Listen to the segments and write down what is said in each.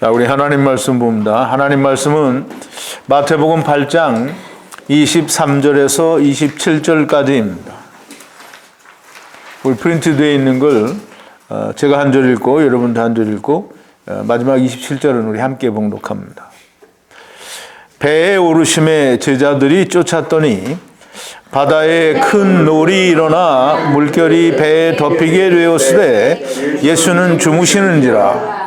자, 우리 하나님 말씀 봅니다. 하나님 말씀은 마태복음 8장 23절에서 27절까지입니다. 우리 프린트되어 있는 걸 제가 한 절 읽고 여러분도 한 절 읽고 마지막 27절은 우리 함께 봉독합니다. 배에 오르심에 제자들이 쫓았더니 바다에 큰 놀이 일어나 물결이 배에 덮이게 되었으되 예수는 주무시는지라.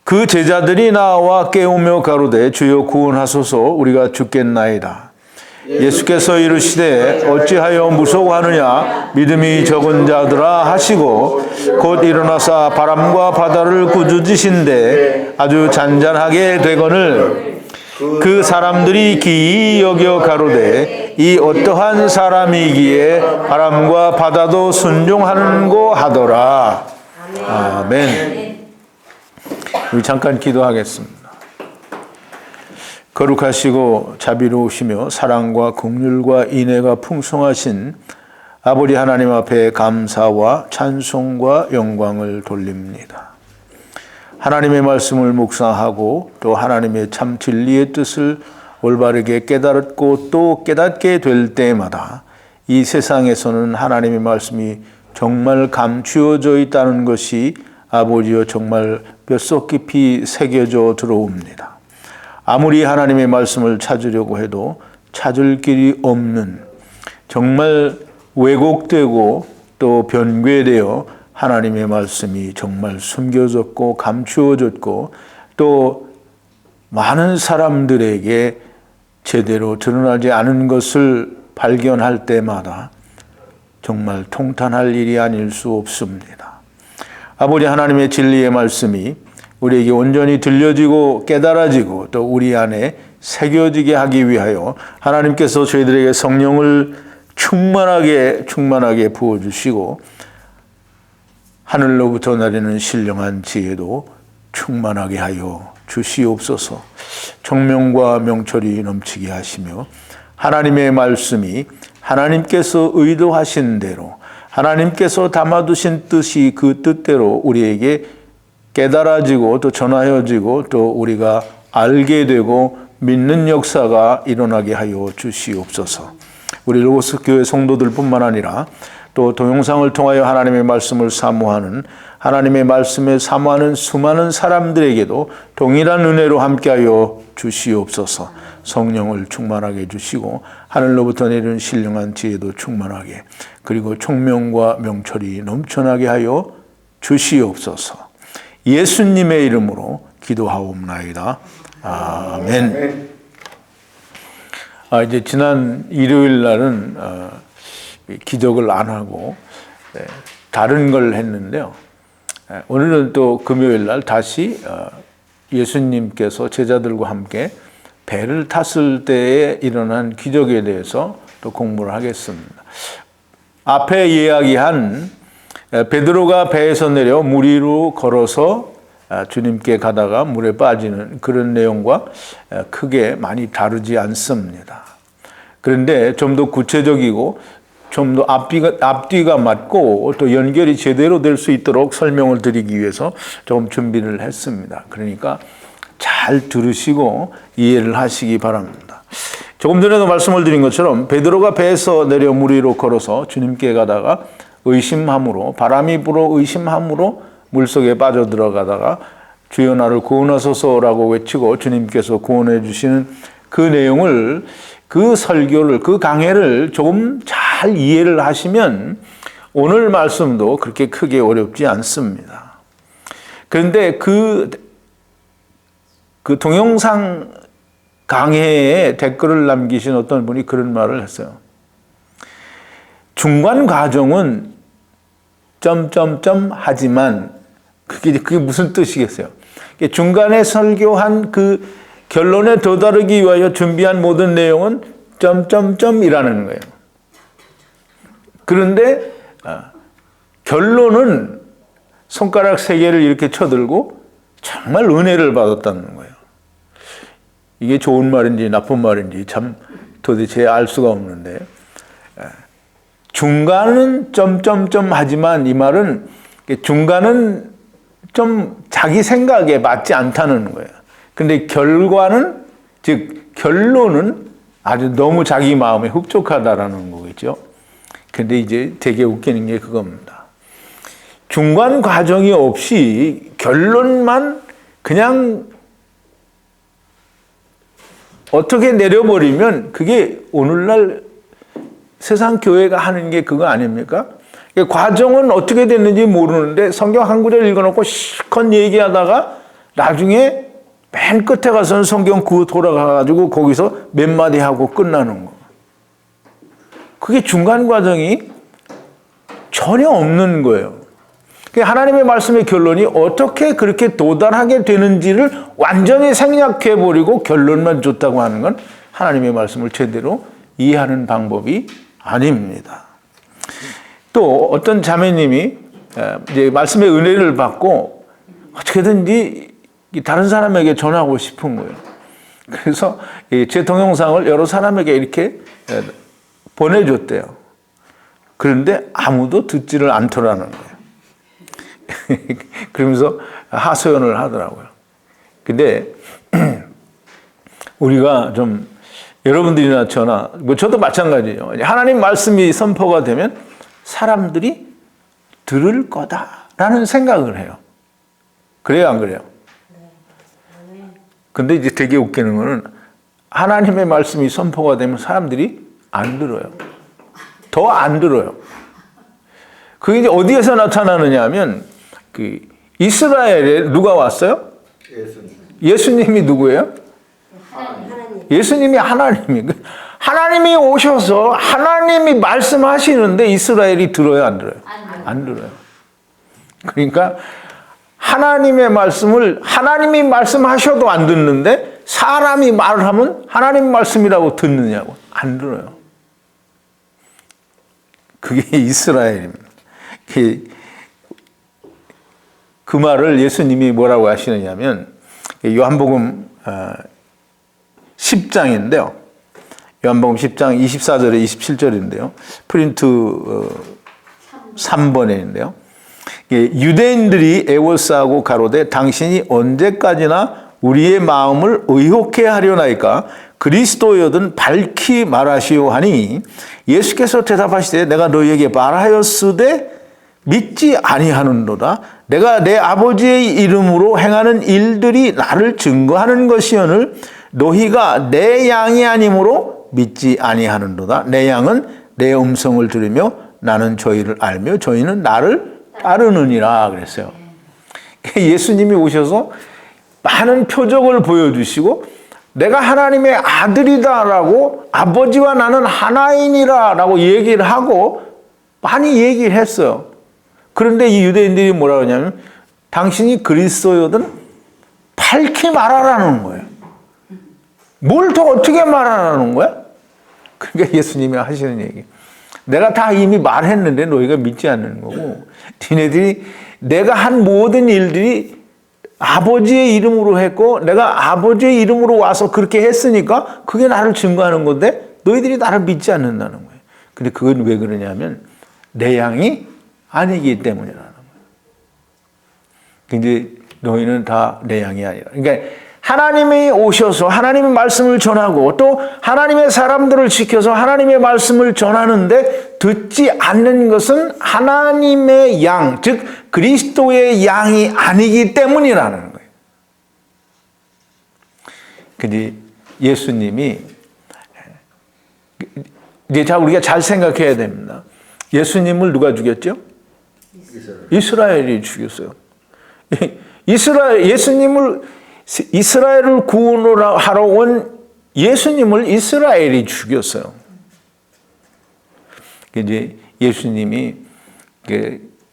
그 제자들이 나와 깨우며 가로되 주여 구원하소서 우리가 죽겠나이다. 예수께서 이르시되 어찌하여 무서워하느냐 믿음이 적은 자들아 하시고 곧 일어나사 바람과 바다를 꾸짖으신데 아주 잔잔하게 되거늘 그 사람들이 기이 여겨 가로되 이 어떠한 사람이기에 바람과 바다도 순종하는고 하더라. 아멘. 우리 잠깐 기도하겠습니다. 거룩하시고 자비로우시며 사랑과 긍휼과 인애가 풍성하신 아버지 하나님 앞에 감사와 찬송과 영광을 돌립니다. 하나님의 말씀을 묵상하고 또 하나님의 참 진리의 뜻을 올바르게 깨달았고 또 깨닫게 될 때마다 이 세상에서는 하나님의 말씀이 정말 감추어져 있다는 것이 아버지여 정말 뼛속 깊이 새겨져 들어옵니다. 아무리 하나님의 말씀을 찾으려고 해도 찾을 길이 없는 정말 왜곡되고 또 변괴되어 하나님의 말씀이 정말 숨겨졌고 감추어졌고 또 많은 사람들에게 제대로 드러나지 않은 것을 발견할 때마다 정말 통탄할 일이 아닐 수 없습니다. 아버지 하나님의 진리의 말씀이 우리에게 온전히 들려지고 깨달아지고 또 우리 안에 새겨지게 하기 위하여 하나님께서 저희들에게 성령을 충만하게 부어주시고 하늘로부터 내리는 신령한 지혜도 충만하게 하여 주시옵소서. 총명과 명철이 넘치게 하시며 하나님의 말씀이 하나님께서 의도하신 대로 하나님께서 담아두신 뜻이 그 뜻대로 우리에게 깨달아지고 또 전하여지고 또 우리가 알게 되고 믿는 역사가 일어나게 하여 주시옵소서. 우리 로고스 교회 성도들뿐만 아니라 또 동영상을 통하여 하나님의 말씀을 사모하는 하나님의 말씀에 사모하는 수많은 사람들에게도 동일한 은혜로 함께하여 주시옵소서. 성령을 충만하게 해주시고 하늘로부터 내리는 신령한 지혜도 충만하게 그리고 총명과 명철이 넘쳐나게 하여 주시옵소서. 예수님의 이름으로 기도하옵나이다. 아멘. 이제 지난 일요일 날은 기적을 안 하고 다른 걸 했는데요. 오늘은 또 금요일 날 다시 예수님께서 제자들과 함께 배를 탔을 때에 일어난 기적에 대해서 또 공부를 하겠습니다. 앞에 이야기한 베드로가 배에서 내려 물 위로 걸어서 주님께 가다가 물에 빠지는 그런 내용과 크게 많이 다르지 않습니다. 그런데 좀 더 구체적이고 좀 더 앞뒤가 맞고 또 연결이 제대로 될 수 있도록 설명을 드리기 위해서 조금 준비를 했습니다. 그러니까 잘 들으시고 이해를 하시기 바랍니다. 조금 전에도 말씀을 드린 것처럼 베드로가 배에서 내려 물 위로 걸어서 주님께 가다가 의심함으로 바람이 불어 의심함으로 물속에 빠져들어가다가 주여 나를 구원하소서라고 외치고 주님께서 구원해 주시는 그 내용을 그 설교를 그 강해를 조금 잘 이해를 하시면 오늘 말씀도 그렇게 크게 어렵지 않습니다. 그런데 그 동영상 강해에 댓글을 남기신 어떤 분이 그런 말을 했어요. 중간 과정은 하지만 그게 무슨 뜻이겠어요? 중간에 설교한 그 결론에 도달하기 위하여 준비한 모든 내용은 이라는 거예요. 그런데 결론은 손가락 3개를 이렇게 쳐들고 정말 은혜를 받았다는 거예요. 이게 좋은 말인지 나쁜 말인지 참 도대체 알 수가 없는데 중간은 하지만 이 말은 중간은 좀 자기 생각에 맞지 않다는 거예요. 근데 결과는, 즉 결론은 아주 너무 자기 마음에 흡족하다라는 거겠죠. 근데 이제 되게 웃기는 게 그겁니다. 중간 과정이 없이 결론만 그냥 어떻게 내려버리면 그게 오늘날 세상 교회가 하는 게 그거 아닙니까? 과정은 어떻게 됐는지 모르는데 성경 한 구절 읽어놓고 실컷 얘기하다가 나중에 맨 끝에 가서는 성경 구호 돌아가가지고 거기서 몇 마디 하고 끝나는 거. 그게 중간 과정이 전혀 없는 거예요. 하나님의 말씀의 결론이 어떻게 그렇게 도달하게 되는지를 완전히 생략해버리고 결론만 줬다고 하는 건 하나님의 말씀을 제대로 이해하는 방법이 아닙니다. 또 어떤 자매님이 이제 말씀의 은혜를 받고 어떻게든지 다른 사람에게 전하고 싶은 거예요. 그래서 제 동영상을 여러 사람에게 이렇게 보내줬대요. 그런데 아무도 듣지를 않더라는 거예요. 그러면서 하소연을 하더라고요. 근데 우리가 좀 여러분들이나 저나 뭐 저도 마찬가지예요. 하나님 말씀이 선포가 되면 사람들이 들을 거다라는 생각을 해요. 그래요, 안 그래요? 근데 이제 되게 웃기는 거는 하나님의 말씀이 선포가 되면 사람들이 안 들어요. 더 안 들어요. 그게 이제 어디에서 나타나느냐 하면 그 이스라엘에 누가 왔어요? 예수님이 누구예요? 예수님이 하나님이 오셔서 하나님이 말씀하시는데 이스라엘이 들어요, 안 들어요? 안 들어요. 그러니까 하나님의 말씀을 하나님이 말씀하셔도 안 듣는데 사람이 말을 하면 하나님 말씀이라고 듣느냐고. 안 들어요. 그게 이스라엘입니다. 그 말을 예수님이 뭐라고 하시느냐면 요한복음 10장인데요. 요한복음 10장 24절에 27절인데요. 프린트 3번에 있는데요. 유대인들이 애워싸고 가로되 당신이 언제까지나 우리의 마음을 의혹해 하려나이까 그리스도여든 밝히 말하시오 하니 예수께서 대답하시되 내가 너희에게 말하였으되 믿지 아니하는도다. 내가 내 아버지의 이름으로 행하는 일들이 나를 증거하는 것이오늘 너희가 내 양이 아니므로 믿지 아니하는도다. 내 양은 내 음성을 들으며 나는 저희를 알며 저희는 나를 따르느니라 그랬어요. 예수님이 오셔서 많은 표적을 보여주시고 내가 하나님의 아들이다라고 아버지와 나는 하나이니라라고 얘기를 하고 많이 얘기를 했어요. 그런데 이 유대인들이 뭐라고 하냐면 당신이 그리스도여든 밝히 말하라는 거예요. 뭘 더 어떻게 말하라는 거야? 그러니까 예수님이 하시는 얘기. 내가 다 이미 말했는데 너희가 믿지 않는 거고 니네들이 내가 한 모든 일들이 아버지의 이름으로 했고 내가 아버지의 이름으로 와서 그렇게 했으니까 그게 나를 증거하는 건데 너희들이 나를 믿지 않는다는 거예요. 근데 그건 왜 그러냐면 내 양이 아니기 때문이라는 거예요. 근데 너희는 다 내 양이 아니라. 그러니까 하나님이 오셔서 하나님의 말씀을 전하고 또 하나님의 사람들을 지켜서 하나님의 말씀을 전하는데 듣지 않는 것은 하나님의 양, 즉 그리스도의 양이 아니기 때문이라는 거예요. 근데 예수님이 이제 우리가 잘 생각해야 됩니다. 예수님을 누가 죽였죠? 이스라엘이 죽였어요. 이스라엘을 구원하러 온 예수님을 이스라엘이 죽였어요. 이제 예수님이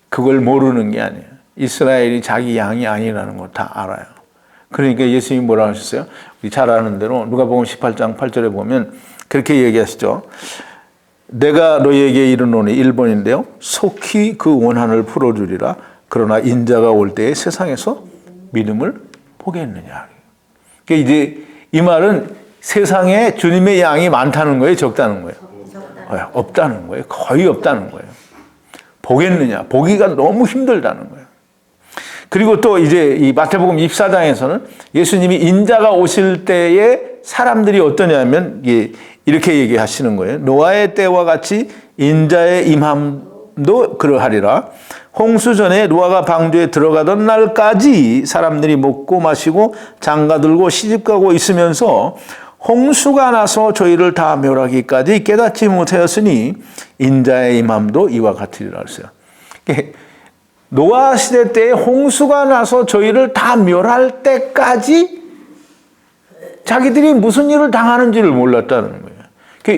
그걸 모르는 게 아니에요. 이스라엘이 자기 양이 아니라는 거 다 알아요. 그러니까 예수님이 뭐라고 하셨어요? 우리 잘 아는 대로 누가복음 18장 8절에 보면 그렇게 얘기하시죠. 내가 너희에게 이르노니 1번인데요. 속히 그 원한을 풀어주리라. 그러나 인자가 올 때에 세상에서 믿음을 보겠느냐. 그러니까 이제 이 말은 세상에 주님의 양이 많다는 거예요, 적다는 거예요? 없다는 거예요. 거의 없다는 거예요. 보겠느냐. 보기가 너무 힘들다는 거예요. 그리고 또 이제 이 마태복음 24장에서는 예수님이 인자가 오실 때에 사람들이 어떠냐면 이렇게 얘기하시는 거예요. 노아의 때와 같이 인자의 임함도 그러하리라. 홍수 전에 노아가 방주에 들어가던 날까지 사람들이 먹고 마시고 장가들고 시집가고 있으면서 홍수가 나서 저희를 다 멸하기까지 깨닫지 못하였으니 인자의 임함도 이와 같으리라 했어요. 노아 시대 때 홍수가 나서 저희를 다 멸할 때까지 자기들이 무슨 일을 당하는지를 몰랐다는 거예요.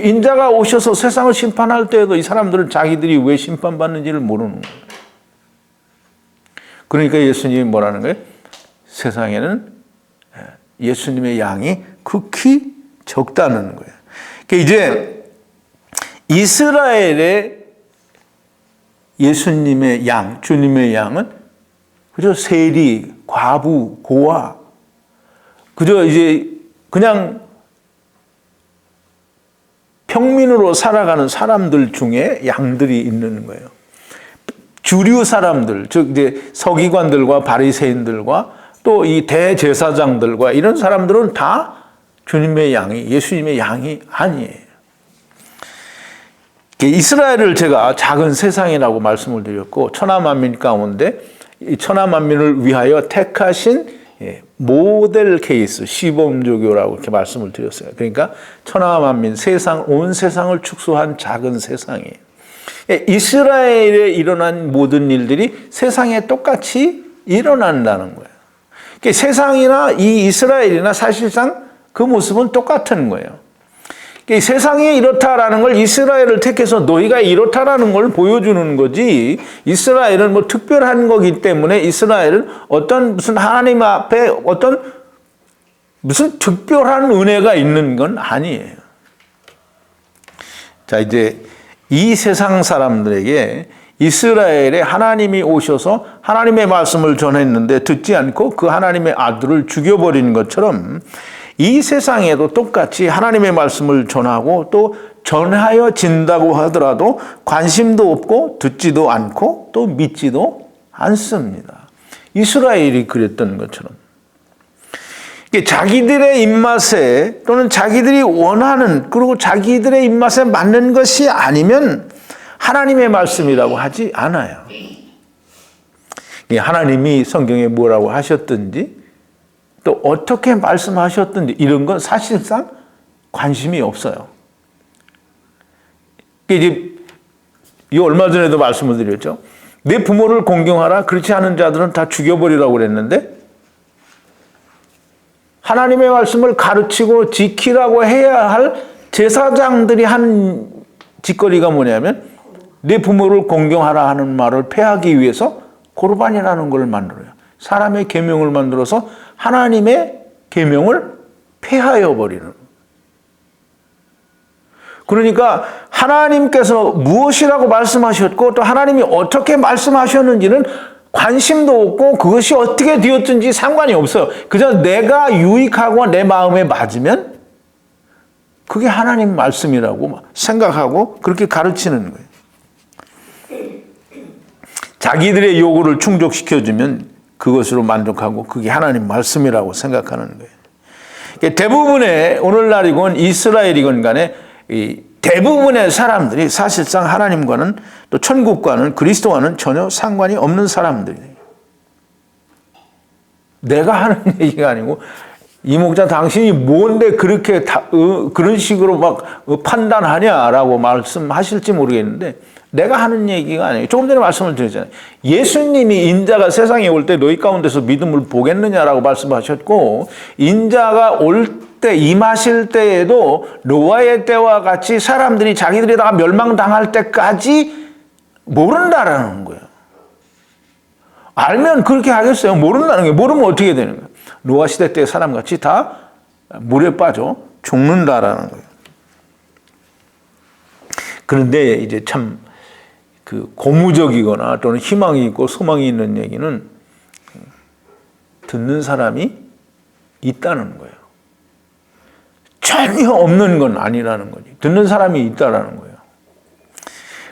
인자가 오셔서 세상을 심판할 때에도 이 사람들은 자기들이 왜 심판받는지를 모르는 거예요. 그러니까 예수님이 뭐라는 거예요? 세상에는 예수님의 양이 극히 적다는 거예요. 이제 이스라엘의 예수님의 양, 주님의 양은 그저 세리, 과부, 고아, 그저 이제 그냥 평민으로 살아가는 사람들 중에 양들이 있는 거예요. 주류 사람들, 즉 이제 서기관들과 바리새인들과 또 이 대제사장들과 이런 사람들은 다 주님의 양이, 예수님의 양이 아니에요. 이스라엘을 제가 작은 세상이라고 말씀을 드렸고, 천하만민 가운데 이 천하만민을 위하여 택하신 모델 케이스, 시범조교라고 이렇게 말씀을 드렸어요. 그러니까 천하만민, 세상, 온 세상을 축소한 작은 세상이에요. 이스라엘에 일어난 모든 일들이 세상에 똑같이 일어난다는 거예요. 세상이나 이 이스라엘이나 사실상 그 모습은 똑같은 거예요. 세상이 이렇다라는 걸 이스라엘을 택해서 너희가 이렇다라는 걸 보여주는 거지, 이스라엘은 뭐 특별한 거기 때문에 이스라엘은 어떤 무슨 하나님 앞에 어떤 무슨 특별한 은혜가 있는 건 아니에요. 자, 이제 이 세상 사람들에게 이스라엘에 하나님이 오셔서 하나님의 말씀을 전했는데 듣지 않고 그 하나님의 아들을 죽여버린 것처럼 이 세상에도 똑같이 하나님의 말씀을 전하고 또 전하여진다고 하더라도 관심도 없고 듣지도 않고 또 믿지도 않습니다. 이스라엘이 그랬던 것처럼. 자기들의 입맛에 또는 자기들이 원하는, 그리고 자기들의 입맛에 맞는 것이 아니면 하나님의 말씀이라고 하지 않아요. 하나님이 성경에 뭐라고 하셨든지 또 어떻게 말씀하셨든지 이런 건 사실상 관심이 없어요. 이제 얼마 전에도 말씀을 드렸죠. 내 부모를 공경하라, 그렇지 않은 자들은 다 죽여버리라고 그랬는데, 하나님의 말씀을 가르치고 지키라고 해야 할 제사장들이 한 짓거리가 뭐냐면 내 부모를 공경하라 하는 말을 폐하기 위해서 고르반이라는 걸 만들어요. 사람의 계명을 만들어서 하나님의 계명을 폐하여 버리는. 그러니까 하나님께서 무엇이라고 말씀하셨고 또 하나님이 어떻게 말씀하셨는지는 관심도 없고 그것이 어떻게 되었든지 상관이 없어요. 그저 내가 유익하고 내 마음에 맞으면 그게 하나님 말씀이라고 생각하고 그렇게 가르치는 거예요. 자기들의 요구를 충족시켜주면 그것으로 만족하고 그게 하나님 말씀이라고 생각하는 거예요. 대부분의 오늘날이건 이스라엘이건 간에 이 대부분의 사람들이 사실상 하나님과는 또 천국과는 그리스도와는 전혀 상관이 없는 사람들이에요. 내가 하는 얘기가 아니고 이 목자 당신이 뭔데 그렇게 그런 식으로 막 판단하냐라고 말씀하실지 모르겠는데 내가 하는 얘기가 아니에요. 조금 전에 말씀을 드렸잖아요. 예수님이 인자가 세상에 올 때 너희 가운데서 믿음을 보겠느냐라고 말씀하셨고 인자가 올 때 임하실 때에도 노아의 때와 같이 사람들이 자기들이 다 멸망당할 때까지 모른다라는 거예요. 알면 그렇게 하겠어요? 모른다는 게 모르면 어떻게 되는 거예요? 노아 시대 때 사람같이 다 물에 빠져 죽는다라는 거예요. 그런데 이제 참 그 고무적이거나 또는 희망이 있고 소망이 있는 얘기는 듣는 사람이 있다는 거예요. 전혀 없는 건 아니라는 거지. 듣는 사람이 있다라는 거예요.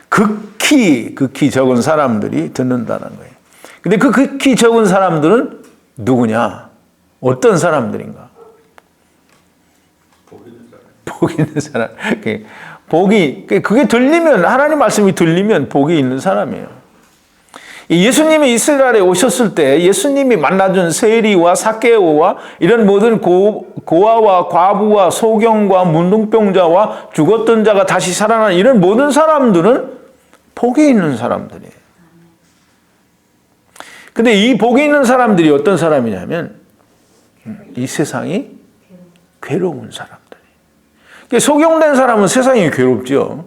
극히 적은 사람들이 듣는다는 거예요. 근데 그 극히 적은 사람들은 누구냐? 어떤 사람들인가? 복 있는 사람. 그게 들리면, 하나님 말씀이 들리면 복이 있는 사람이에요. 예수님이 이스라엘에 오셨을 때 예수님이 만나준 세리와 삭개오와 이런 모든 고아와 과부와 소경과 문둥병자와 죽었던 자가 다시 살아난 이런 모든 사람들은 복이 있는 사람들이에요. 근데 이 복이 있는 사람들이 어떤 사람이냐면 이 세상이 괴로운 사람들이에요. 소경된 사람은 세상이 괴롭죠.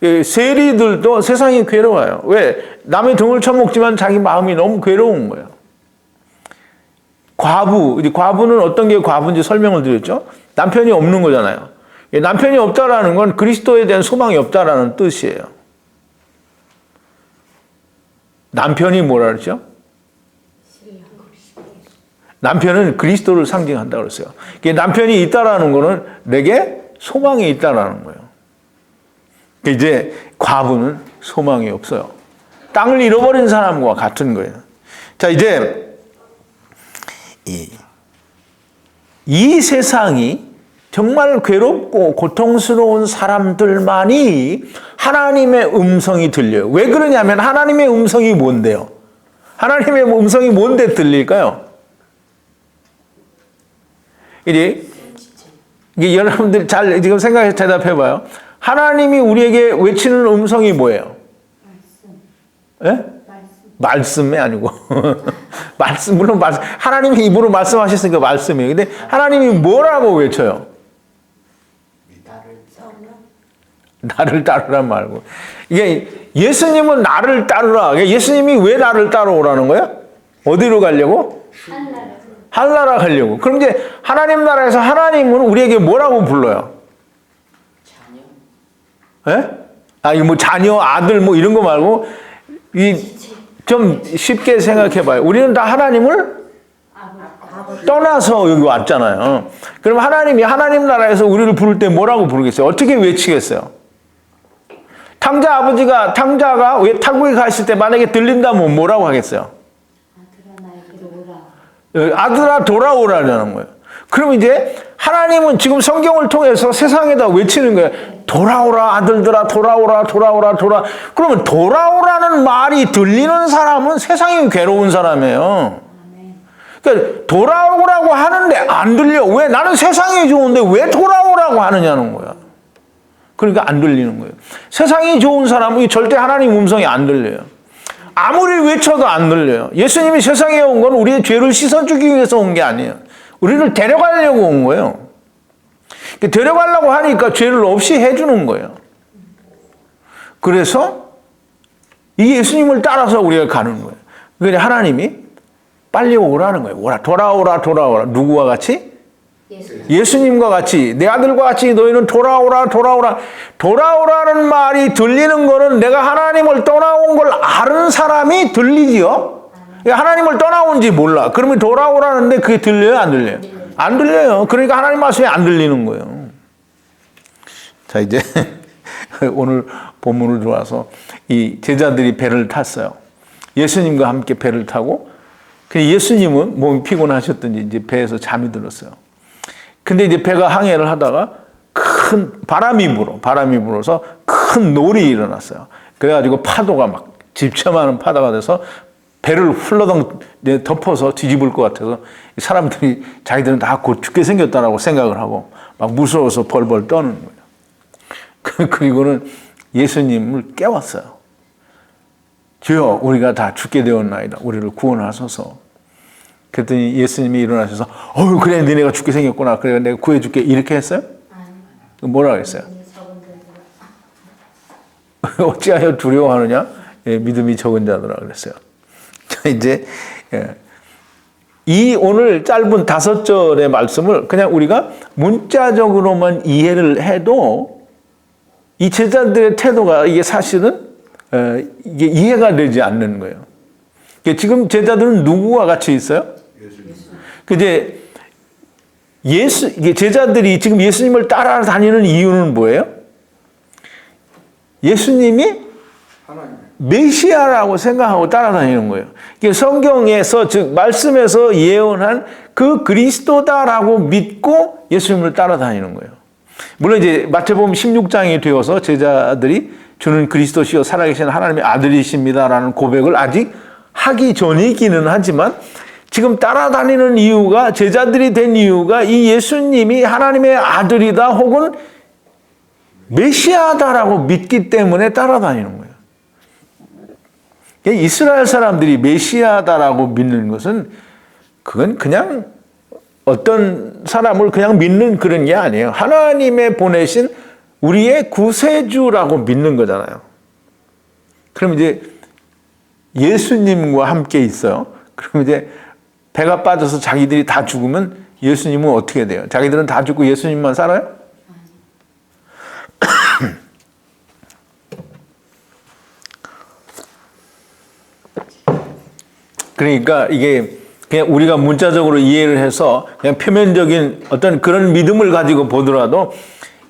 세리들도 세상이 괴로워요. 왜? 남의 등을 쳐먹지만 자기 마음이 너무 괴로운 거예요. 과부는 어떤 게 과부인지 설명을 드렸죠. 남편이 없는 거잖아요. 남편이 없다라는 건 그리스도에 대한 소망이 없다라는 뜻이에요. 남편이 뭐라 그랬죠? 남편은 그리스도를 상징한다고 그랬어요. 남편이 있다라는 거는 내게 소망이 있다라는 거예요. 이제 과부는 소망이 없어요. 땅을 잃어버린 사람과 같은 거예요. 자, 이제 이 세상이 정말 괴롭고 고통스러운 사람들만이 하나님의 음성이 들려요. 왜 그러냐면 하나님의 음성이 뭔데요? 하나님의 음성이 뭔데 들릴까요? 이게 여러분들 잘 지금 생각해서 대답해봐요. 하나님이 우리에게 외치는 음성이 뭐예요? 예? 말씀이 아니고 말씀, 물론 말씀, 하나님이 입으로 말씀하셨으니까 말씀이에요. 근데 하나님이 뭐라고 외쳐요? 나를 따르라 말고. 이게 예수님은 나를 따르라. 예수님이 왜 나를 따라오라는 거야? 어디로 가려고? 한나라 가려고. 그럼 이제 하나님 나라에서 하나님은 우리에게 뭐라고 불러요? 예? 이거 뭐 자녀, 아들 뭐 이런 거 말고 좀 쉽게 생각해 봐요. 우리는 다 하나님을 떠나서 여기 왔잖아요. 그럼 하나님이 하나님 나라에서 우리를 부를 때 뭐라고 부르겠어요? 어떻게 외치겠어요? 탕자가 왜 타국에 갔을 때 만약에 들린다면 뭐라고 하겠어요? 아들아 돌아오라는 거예요. 그럼 이제 하나님은 지금 성경을 통해서 세상에다 외치는 거예요. 돌아오라 아들들아 돌아오라. 그러면 돌아오라는 말이 들리는 사람은 세상이 괴로운 사람이에요. 그러니까 돌아오라고 하는데 안 들려. 왜? 나는 세상이 좋은데 왜 돌아오라고 하느냐는 거야. 그러니까 안 들리는 거예요. 세상이 좋은 사람은 절대 하나님 음성이 안 들려요. 아무리 외쳐도 안 들려요. 예수님이 세상에 온 건 우리의 죄를 씻어주기 위해서 온 게 아니에요. 우리를 데려가려고 온 거예요. 데려가려고 하니까 죄를 없이 해주는 거예요. 그래서 이 예수님을 따라서 우리가 가는 거예요. 그러니 하나님이 빨리 오라는 거예요. 돌아오라. 누구와 같이? 예수님과 같이, 내 아들과 같이 너희는 돌아오라. 돌아오라는 말이 들리는 거는 내가 하나님을 떠나온 걸 아는 사람이 들리지요. 하나님을 떠나온지 몰라. 그러면 돌아오라는데 그게 들려요? 안 들려요? 안 들려요. 그러니까 하나님 말씀이 안 들리는 거예요. 자, 이제 오늘 본문으로 들어와서 이 제자들이 배를 탔어요. 예수님과 함께 배를 타고, 예수님은 몸이 피곤하셨던지 이제 배에서 잠이 들었어요. 근데 이제 배가 항해를 하다가 큰 바람이 불어서 큰 놀이 일어났어요. 그래가지고 파도가 막 집처많은 파도가 돼서 배를 훌러덩 덮어서 뒤집을 것 같아서 사람들이 자기들은 다 곧 죽게 생겼다라고 생각을 하고 막 무서워서 벌벌 떠는 거예요. 그리고는 예수님을 깨웠어요. 주여, 우리가 다 죽게 되었나이다. 우리를 구원하소서. 그랬더니 예수님이 일어나셔서 그래, 너네가 죽게 생겼구나. 그래, 내가 구해줄게. 이렇게 했어요? 뭐라고 했어요? 어찌하여 두려워하느냐? 믿음이 적은 자들아 그랬어요. 이제 이 오늘 짧은 5절의 말씀을 그냥 우리가 문자적으로만 이해를 해도 이 제자들의 태도가 이게 사실은 이게 이해가 되지 않는 거예요. 지금 제자들은 누구와 같이 있어요? 이제 제자들이 지금 예수님을 따라다니는 이유는 뭐예요? 예수님이 메시아라고 생각하고 따라다니는 거예요. 이게 성경에서, 즉 말씀에서 예언한 그 그리스도다라고 믿고 예수님을 따라다니는 거예요. 물론 이제 마태복음 16장이 되어서 제자들이 주는 그리스도시요 살아계신 하나님의 아들이십니다라는 고백을 아직 하기 전이기는 하지만, 지금 따라다니는 이유가, 제자들이 된 이유가 이 예수님이 하나님의 아들이다 혹은 메시아다라고 믿기 때문에 따라다니는 거예요. 이스라엘 사람들이 메시아다라고 믿는 것은 그건 그냥 어떤 사람을 그냥 믿는 그런 게 아니에요. 하나님의 보내신 우리의 구세주라고 믿는 거잖아요. 그럼 이제 예수님과 함께 있어요. 그럼 이제 배가 빠져서 자기들이 다 죽으면 예수님은 어떻게 돼요? 자기들은 다 죽고 예수님만 살아요? 그러니까 이게 그냥 우리가 문자적으로 이해를 해서 그냥 표면적인 어떤 그런 믿음을 가지고 보더라도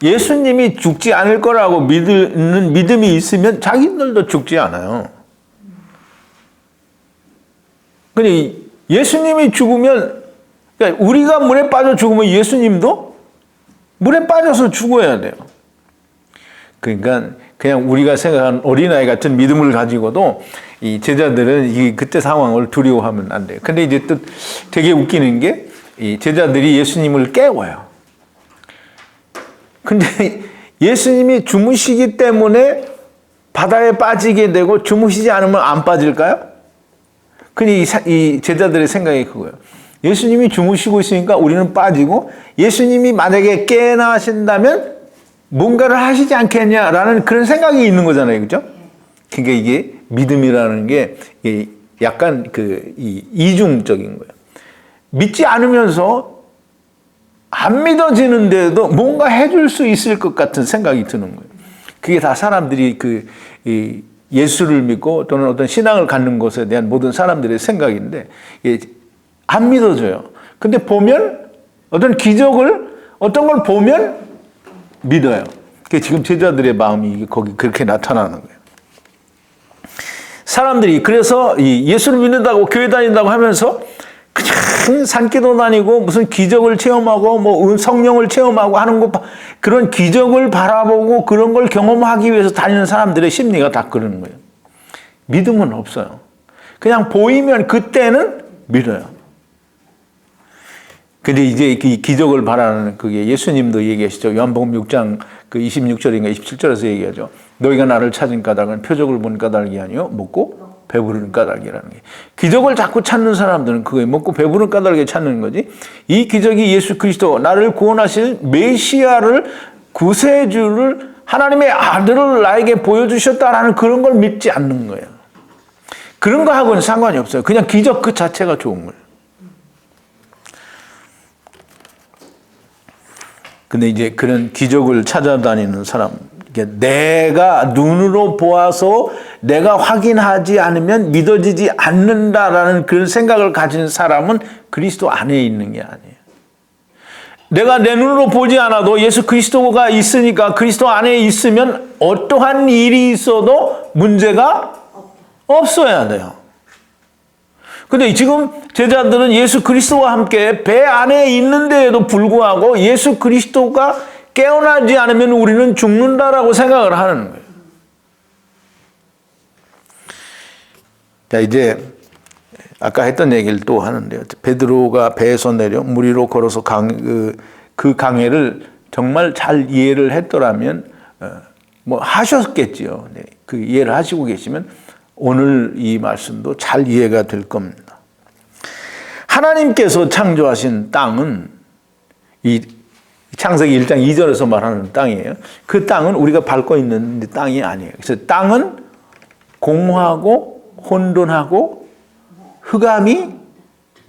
예수님이 죽지 않을 거라고 믿는 믿음이 있으면 자기들도 죽지 않아요. 근데 예수님이 죽으면, 그러니까 우리가 물에 빠져 죽으면 예수님도 물에 빠져서 죽어야 돼요. 그러니까 그냥 우리가 생각하는 어린아이 같은 믿음을 가지고도 이 제자들은 이 그때 상황을 두려워하면 안 돼요. 근데 이제 또 되게 웃기는 게 이 제자들이 예수님을 깨워요. 근데 예수님이 주무시기 때문에 바다에 빠지게 되고 주무시지 않으면 안 빠질까요? 근데 이 제자들의 생각이 그거예요. 예수님이 주무시고 있으니까 우리는 빠지고, 예수님이 만약에 깨어나신다면 뭔가를 하시지 않겠냐라는 그런 생각이 있는 거잖아요. 그죠? 그러니까 이게 믿음이라는 게 약간 이중적인 거예요. 믿지 않으면서 안 믿어지는데도 뭔가 해줄 수 있을 것 같은 생각이 드는 거예요. 그게 다 사람들이 예수를 믿고 또는 어떤 신앙을 갖는 것에 대한 모든 사람들의 생각인데, 안 믿어져요. 근데 보면 어떤 기적을, 어떤 걸 보면 믿어요. 그게 지금 제자들의 마음이 거기 그렇게 나타나는 거예요. 사람들이 그래서 예수를 믿는다고 교회 다닌다고 하면서 그냥 산기도 다니고 무슨 기적을 체험하고 뭐 성령을 체험하고 하는 것, 그런 기적을 바라보고 그런 걸 경험하기 위해서 다니는 사람들의 심리가 다 그러는 거예요. 믿음은 없어요. 그냥 보이면 그때는 믿어요. 근데 이제 이 기적을 바라는 그게 예수님도 얘기하시죠. 요한복음 6장 26절인가 27절에서 얘기하죠. 너희가 나를 찾은 까닭은 표적을 본 까닭이 아니요 먹고 배부르는 까닭이라는 게. 기적을 자꾸 찾는 사람들은 그거에 먹고 배부른 까닭에 찾는 거지. 이 기적이 예수 그리스도, 나를 구원하실 메시아를, 구세주를, 하나님의 아들을 나에게 보여주셨다라는 그런 걸 믿지 않는 거예요. 그런 거하고는 상관이 없어요. 그냥 기적 그 자체가 좋은 거예요. 근데 이제 그런 기적을 찾아다니는 사람, 내가 눈으로 보아서 내가 확인하지 않으면 믿어지지 않는다라는 그런 생각을 가진 사람은 그리스도 안에 있는 게 아니에요. 내가 내 눈으로 보지 않아도 예수 그리스도가 있으니까, 그리스도 안에 있으면 어떠한 일이 있어도 문제가 없어야 돼요. 근데 지금 제자들은 예수 그리스도와 함께 배 안에 있는데에도 불구하고 예수 그리스도가 깨어나지 않으면 우리는 죽는다라고 생각을 하는 거예요. 자, 이제 아까 했던 얘기를 또 하는데요. 베드로가 배에서 내려 물 위로 걸어서 그 강해를 정말 잘 이해를 했더라면 뭐 하셨겠지요. 네, 그 이해를 하시고 계시면 오늘 이 말씀도 잘 이해가 될 겁니다. 하나님께서 창조하신 땅은 이 창세기 1장 2절에서 말하는 땅이에요. 그 땅은 우리가 밟고 있는 땅이 아니에요. 그래서 땅은 공허하고 혼돈하고 흑암이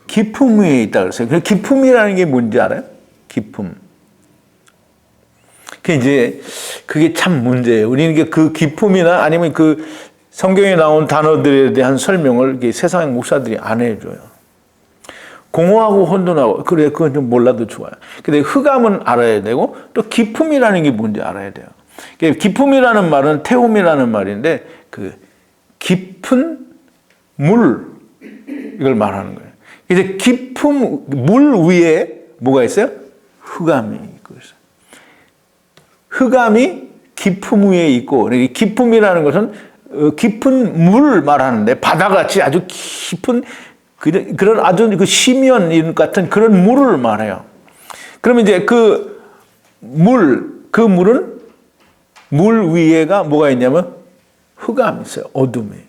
깊음 위에 있다 그랬어요. 그 깊음이라는 게 뭔지 알아요? 깊음. 그게 참 문제예요. 우리는 그 깊음이나 아니면 그 성경에 나온 단어들에 대한 설명을 세상 목사들이 안 해줘요. 공허하고 혼돈하고, 그래, 그건 좀 몰라도 좋아요. 근데 흑암은 알아야 되고, 또 깊음이라는 게 뭔지 알아야 돼요. 깊음이라는 말은 태움이라는 말인데, 깊은 물, 이걸 말하는 거예요. 이제 깊은 물 위에 뭐가 있어요? 흑암이 있고 있어요. 흑암이 깊음 위에 있고, 깊음이라는 것은 깊은 물을 말하는데, 바다같이 아주 깊은 그런 아주 그 심연 같은 그런 물을 말해요. 그러면 이제 그 물은 물 위에가 뭐가 있냐면 흑암이 있어요. 어둠이에요.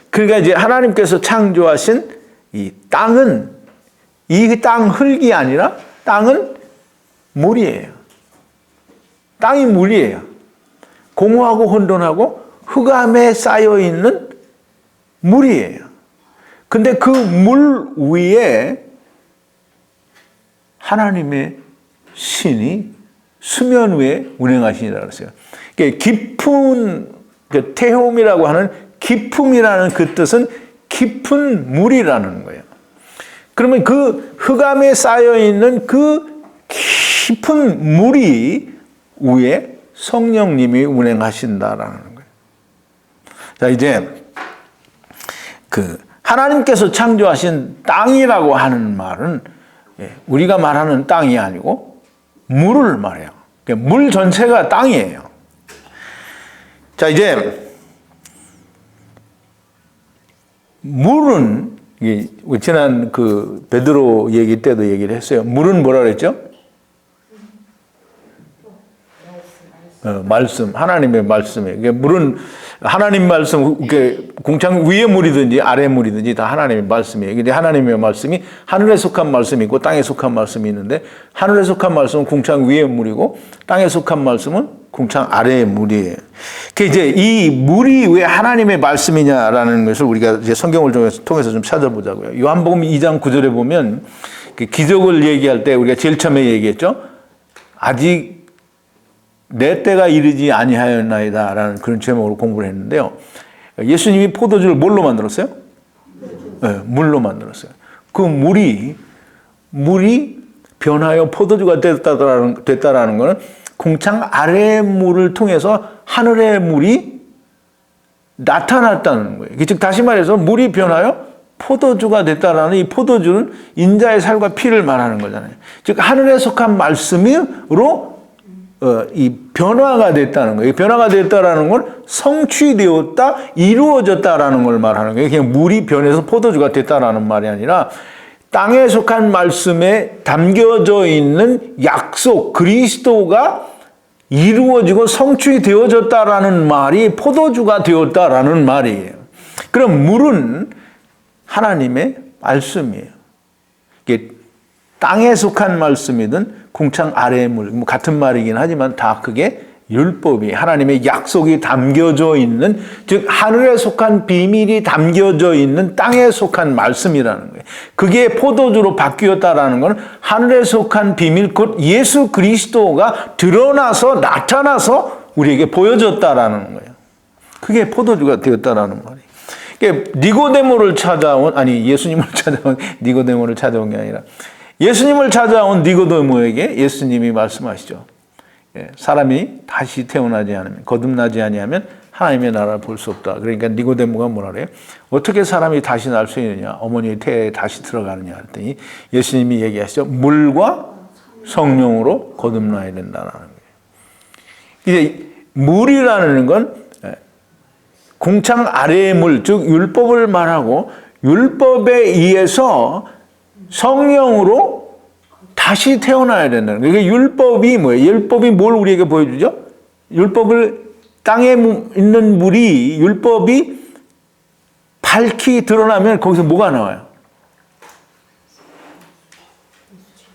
그러니까 이제 하나님께서 창조하신 이 땅은 이 땅 흙이 아니라 땅은 물이에요. 땅이 물이에요. 공허하고 혼돈하고 흑암에 쌓여 있는 물이에요. 근데 그 물 위에 하나님의 신이 수면 위에 운행하시니라 그랬어요. 깊은 태움이라고 하는 깊음이라는 그 뜻은 깊은 물이라는 거예요. 그러면 그 흑암에 쌓여 있는 그 깊은 물이 위에 성령님이 운행하신다라는 거예요. 자, 이제 그 하나님께서 창조하신 땅이라고 하는 말은 우리가 말하는 땅이 아니고 물을 말해요. 물 전체가 땅이에요. 자, 이제 물은 지난 그 베드로 얘기 때도 얘기를 했어요. 물은 뭐라 그랬죠? 말씀, 하나님의 말씀이에요. 물은 하나님 말씀, 공창 위에 물이든지 아래 물이든지 다 하나님의 말씀이에요. 근데 하나님의 말씀이 하늘에 속한 말씀이 있고 땅에 속한 말씀이 있는데, 하늘에 속한 말씀은 공창 위에 물이고 땅에 속한 말씀은 공창 아래의 물이에요. 이제 이 물이 왜 하나님의 말씀이냐라는 것을 우리가 이제 성경을 통해서 좀 찾아보자고요. 요한복음 2장 9절에 보면 기적을 얘기할 때 우리가 제일 처음에 얘기했죠. 아직 내 때가 이르지 아니하였나이다 라는 그런 제목으로 공부를 했는데요. 예수님이 포도주를 뭘로 만들었어요? 네, 물로 만들었어요. 그 물이 변하여 포도주가 됐다라는 것은 공창 아래의 물을 통해서 하늘의 물이 나타났다는 거예요. 즉 다시 말해서 물이 변하여 포도주가 됐다라는 이 포도주는 인자의 살과 피를 말하는 거잖아요. 즉 하늘에 속한 말씀으로 이 변화가 됐다는 거예요. 변화가 됐다라는 건 성취되었다, 이루어졌다라는 걸 말하는 거예요. 그냥 물이 변해서 포도주가 됐다라는 말이 아니라 땅에 속한 말씀에 담겨져 있는 약속, 그리스도가 이루어지고 성취되어졌다라는 말이 포도주가 되었다라는 말이에요. 그럼 물은 하나님의 말씀이에요. 이게 땅에 속한 말씀이든 공창 아래의 물, 같은 말이긴 하지만 다 그게 율법이, 하나님의 약속이 담겨져 있는, 즉 하늘에 속한 비밀이 담겨져 있는 땅에 속한 말씀이라는 거예요. 그게 포도주로 바뀌었다라는 건 하늘에 속한 비밀, 곧 예수 그리스도가 드러나서 나타나서 우리에게 보여졌다라는 거예요. 그게 포도주가 되었다라는 말이에요. 니고데모를 찾아온, 아니 예수님을 찾아온 니고데모를 찾아온 게 아니라 예수님을 찾아온 니고데모에게 예수님이 말씀하시죠. 사람이 다시 태어나지 않으면, 거듭나지 아니하면 하나님의 나라를 볼 수 없다. 그러니까 니고데모가 뭐라 그래요? 어떻게 사람이 다시 날 수 있느냐? 어머니의 태에 다시 들어가느냐 했더니 예수님이 얘기하시죠. 물과 성령으로 거듭나야 된다는 거예요. 이제 물이라는 건 공창 아래의 물, 즉 율법을 말하고 율법에 의해서 성령으로 다시 태어나야 된다는 거예요. 율법이 뭐예요? 율법이 뭘 우리에게 보여주죠? 율법을, 땅에 있는 물이, 율법이 밝히 드러나면 거기서 뭐가 나와요?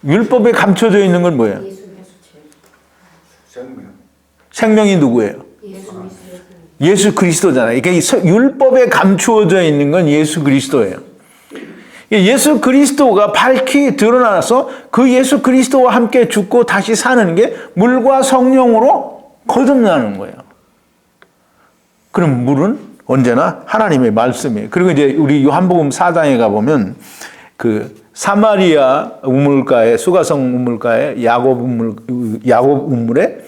율법에 감춰져 있는 건 뭐예요? 생명이 누구예요? 예수 그리스도잖아요. 그러니까 율법에 감추어져 있는 건 예수 그리스도예요. 예수 그리스도가 밝히 드러나서 그 예수 그리스도와 함께 죽고 다시 사는 게 물과 성령으로 거듭나는 거예요. 그럼 물은 언제나 하나님의 말씀이에요. 그리고 이제 우리 요한복음 4장에 가보면 그 사마리아 우물가에, 수가성 우물가에 야곱 우물에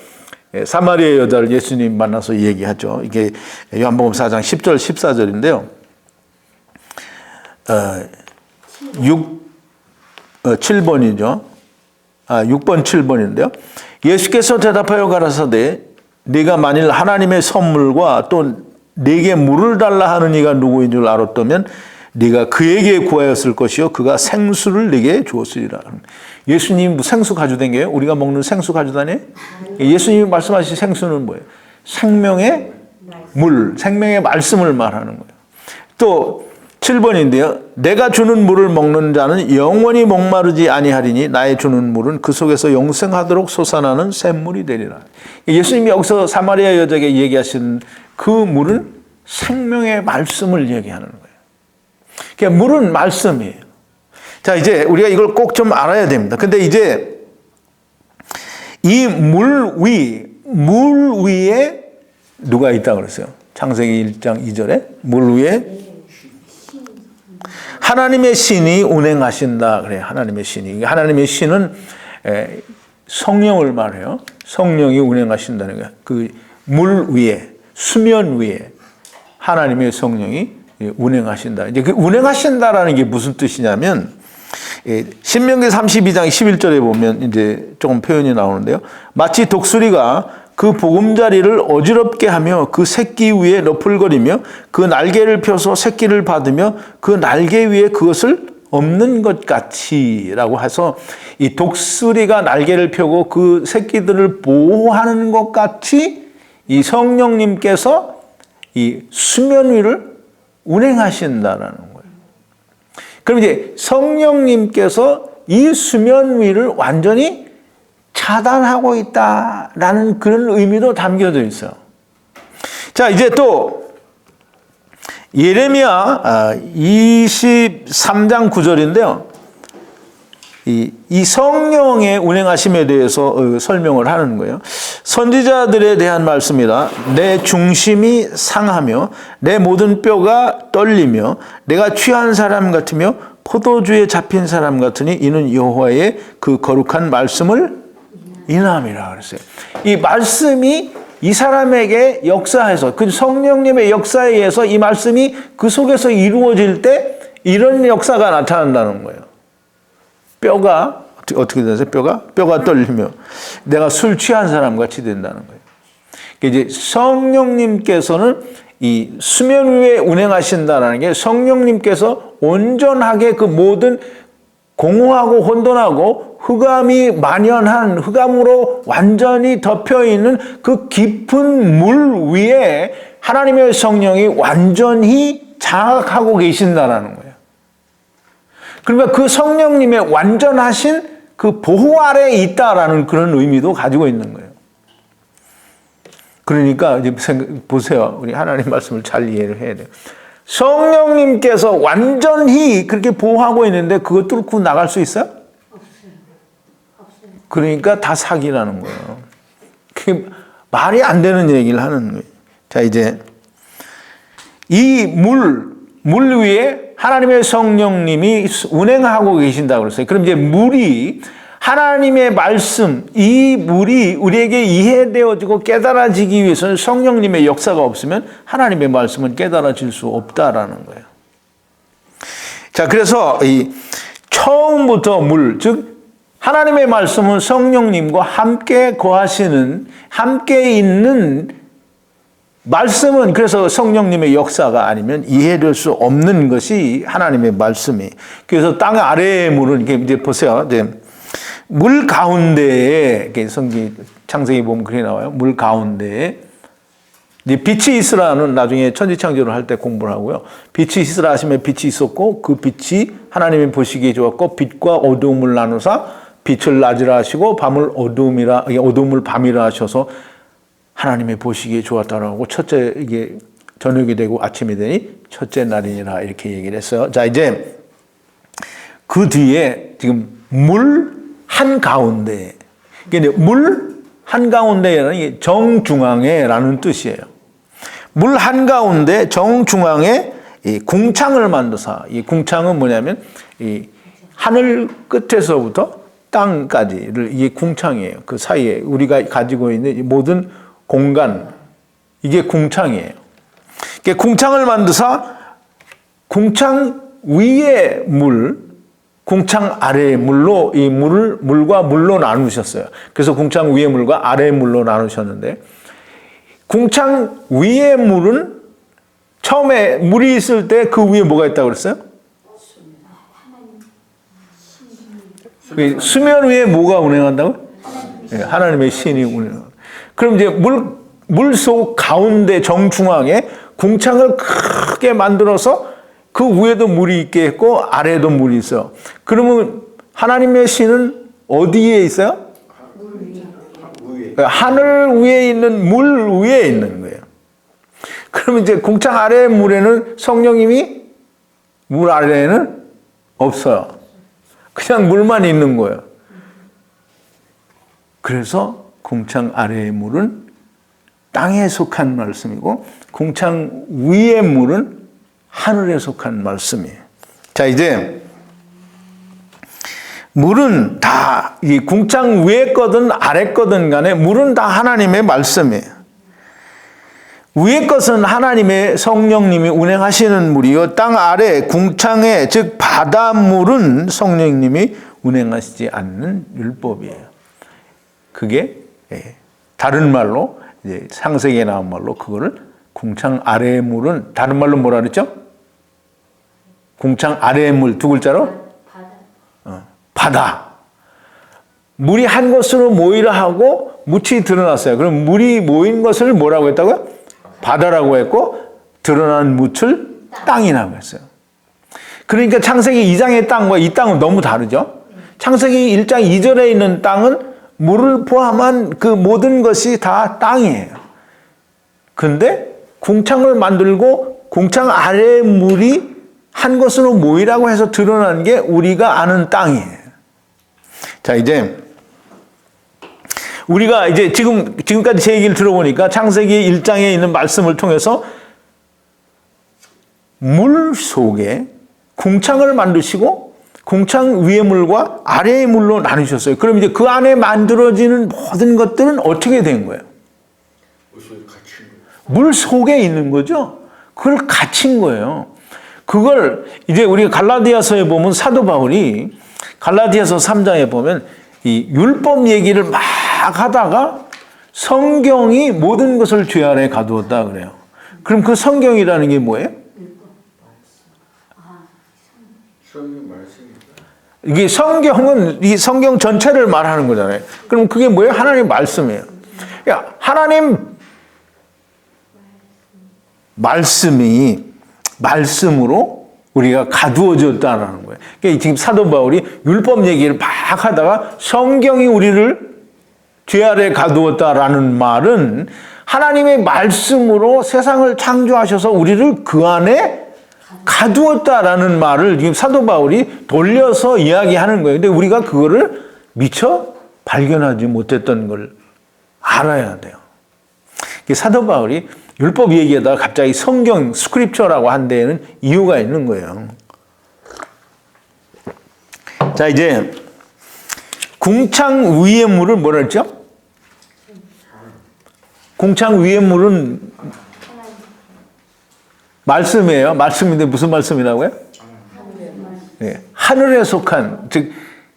사마리아 여자를 예수님 만나서 얘기하죠. 이게 요한복음 4장 10절 14절인데요. 7번이죠. 6번 7번인데요. 예수께서 대답하여 가라사대 네가 만일 하나님의 선물과 또 네게 물을 달라 하는 이가 누구인 줄 알았다면 네가 그에게 구하였을 것이요 그가 생수를 네게 주었으리라. 예수님 생수 가져다녀요? 우리가 먹는 생수 가져다녀요? 예수님이 말씀하신 생수는 뭐예요? 생명의 물, 생명의 말씀을 말하는 거예요. 또 7번인데요. 내가 주는 물을 먹는 자는 영원히 목마르지 아니하리니 나의 주는 물은 그 속에서 영생하도록 솟아나는 샘물이 되리라. 예수님이 여기서 사마리아 여자에게 얘기하신 그 물은 생명의 말씀을 얘기하는 거예요. 그러니까 물은 말씀이에요. 자, 이제 우리가 이걸 꼭 좀 알아야 됩니다. 근데 이제 이 물 위에 누가 있다고 그랬어요? 창세기 1장 2절에 물 위에 하나님의 신이 운행하신다. 그래요. 하나님의 신이. 하나님의 신은 성령을 말해요. 성령이 운행하신다는 거예요. 그 물 위에, 수면 위에 하나님의 성령이 운행하신다. 이제 그 운행하신다라는 게 무슨 뜻이냐면, 신명기 32장 11절에 보면 이제 조금 표현이 나오는데요. 마치 독수리가 그 보금자리를 어지럽게 하며 그 새끼 위에 너풀거리며 그 날개를 펴서 새끼를 받으며 그 날개 위에 그것을 엎는 것 같이라고 해서 이 독수리가 날개를 펴고 그 새끼들을 보호하는 것 같이 이 성령님께서 이 수면 위를 운행하신다라는 거예요. 그럼 이제 성령님께서 이 수면 위를 완전히 차단하고 있다라는 그런 의미도 담겨져 있어요. 자, 이제 또 예레미야 23장 9절인데요. 이 성령의 운행하심에 대해서 설명을 하는 거예요. 선지자들에 대한 말씀이다. 내 중심이 상하며 내 모든 뼈가 떨리며 내가 취한 사람 같으며 포도주에 잡힌 사람 같으니 이는 여호와의 그 거룩한 말씀을 인함이라 그랬어요. 이 말씀이 이 사람에게 역사해서 그 성령님의 역사에 의해서 이 말씀이 그 속에서 이루어질 때 이런 역사가 나타난다는 거예요. 뼈가 어떻게 되세요? 뼈가 떨리며 내가 술 취한 사람 같이 된다는 거예요. 이제 성령님께서는 이 수면 위에 운행하신다는 게 성령님께서 온전하게 그 모든 공허하고 혼돈하고 흑암이 만연한 흑암으로 완전히 덮여 있는 그 깊은 물 위에 하나님의 성령이 완전히 장악하고 계신다라는 거예요. 그러니까 그 성령님의 완전하신 그 보호 아래에 있다라는 그런 의미도 가지고 있는 거예요. 그러니까 이제 보세요. 우리 하나님 말씀을 잘 이해를 해야 돼요. 성령님께서 완전히 그렇게 보호하고 있는데 그거 뚫고 나갈 수 있어요? 없어요. 그러니까 다 사기라는 거예요. 그게 말이 안 되는 얘기를 하는 거예요. 자, 이제 이 물 위에 하나님의 성령님이 운행하고 계신다고 그랬어요. 그럼 이제 물이 하나님의 말씀, 이 물이 우리에게 이해되어지고 깨달아지기 위해서는 성령님의 역사가 없으면 하나님의 말씀은 깨달아질 수 없다라는 거예요. 자, 그래서 이 처음부터 물, 즉 하나님의 말씀은 성령님과 함께 거하시는, 함께 있는 말씀은 그래서 성령님의 역사가 아니면 이해될 수 없는 것이 하나님의 말씀이. 그래서 땅 아래의 물은 이제 보세요. 이제 물 가운데에 창세기 보면 그렇게 나와요. 물 가운데에 이제 빛이 있으라는 나중에 천지창조를 할 때 공부를 하고요. 빛이 있으라 하시면 빛이 있었고 그 빛이 하나님이 보시기에 좋았고 빛과 어두움을 나누사 빛을 낮이라 하시고 밤을 어두움을 밤이라 하셔서 하나님의 보시기에 좋았다라고 첫째 이게 저녁이 되고 아침이 되니 첫째 날이니라 이렇게 얘기를 했어요. 자, 이제 그 뒤에 지금 물 한가운데, 물 한가운데라는 정중앙에라는 뜻이에요. 물 한가운데 정중앙에 이 궁창을 만드사, 이 궁창은 뭐냐면 이 하늘 끝에서부터 땅까지를 이게 궁창이에요. 그 사이에 우리가 가지고 있는 이 모든 공간 이게 궁창이에요. 궁창을 만드사 궁창 위의 물, 궁창 아래의 물로 이 물과 물로 나누셨어요. 그래서 궁창 위의 물과 아래의 물로 나누셨는데 궁창 위의 물은 처음에 물이 있을 때 그 위에 뭐가 있다고 그랬어요? 수면 위에 뭐가 운행한다고? 하나님의 신이 운행한다. 그럼 이제 물속 가운데 정중앙에 궁창을 크게 만들어서 그 위에도 물이 있게 했고 아래에도 물이 있어요. 그러면 하나님의 신은 어디에 있어요? 하늘 위에 있는 물 위에 있는 거예요. 그러면 이제 궁창 아래의 물에는 성령님이 물 아래에는 없어요. 그냥 물만 있는 거예요. 그래서 궁창 아래의 물은 땅에 속한 말씀이고 궁창 위의 물은 하늘에 속한 말씀이에요. 자, 이제 물은 다 이 궁창 위에 거든 아래 거든 간에 물은 다 하나님의 말씀이에요. 위의 것은 하나님의 성령님이 운행하시는 물이요. 땅 아래 궁창에 즉 바닷물은 성령님이 운행하시지 않는 율법이에요. 그게 다른 말로 이제 창세기에 나온 말로 그거를 궁창 아래의 물은 다른 말로 뭐라 그랬죠? 궁창 아래의 물 두 글자로 바다. 물이 한 곳으로 모이라 하고 묻히 드러났어요. 그럼 물이 모인 것을 뭐라고 했다고요? 바다라고 했고 드러난 묻을 땅이라고 했어요. 그러니까 창세기 2장의 땅과 이 땅은 너무 다르죠. 창세기 1장 2절에 있는 땅은 물을 포함한 그 모든 것이 다 땅이에요. 근데 궁창을 만들고 궁창 아래의 물이 한 곳으로 모이라고 해서 드러난 게 우리가 아는 땅이에요. 자, 이제 우리가 이제 지금까지 제 얘기를 들어보니까 창세기 1장에 있는 말씀을 통해서 물 속에 궁창을 만드시고 궁창 위의 물과 아래의 물로 나누셨어요. 그럼 이제 그 안에 만들어지는 모든 것들은 어떻게 된 거예요? 물 속에 있는 거죠. 그걸 갇힌 거예요. 그걸 이제 우리가 갈라디아서에 보면 사도 바울이 갈라디아서 3장에 보면 이 율법 얘기를 막 하다가 성경이 모든 것을 죄 아래 가두었다 그래요. 그럼 그 성경이라는 게 뭐예요? 이게 성경은 이 성경 전체를 말하는 거잖아요. 그럼 그게 뭐예요? 하나님의 말씀이에요. 그러니까 하나님 말씀이 말씀으로 우리가 가두어졌다라는 거예요. 그러니까 지금 사도 바울이 율법 얘기를 막 하다가 성경이 우리를 죄 아래 가두었다라는 말은 하나님의 말씀으로 세상을 창조하셔서 우리를 그 안에 가두었다라는 말을 지금 사도 바울이 돌려서 이야기하는 거예요. 근데 우리가 그거를 미처 발견하지 못했던 걸 알아야 돼요. 사도 바울이 율법 얘기하다가 갑자기 성경, 스크립처라고 한 데에는 이유가 있는 거예요. 자, 이제 궁창 위의 물을 뭐라 했죠? 궁창 위의 물은 말씀이에요. 말씀인데 무슨 말씀이라고요? 네, 하늘에 속한, 즉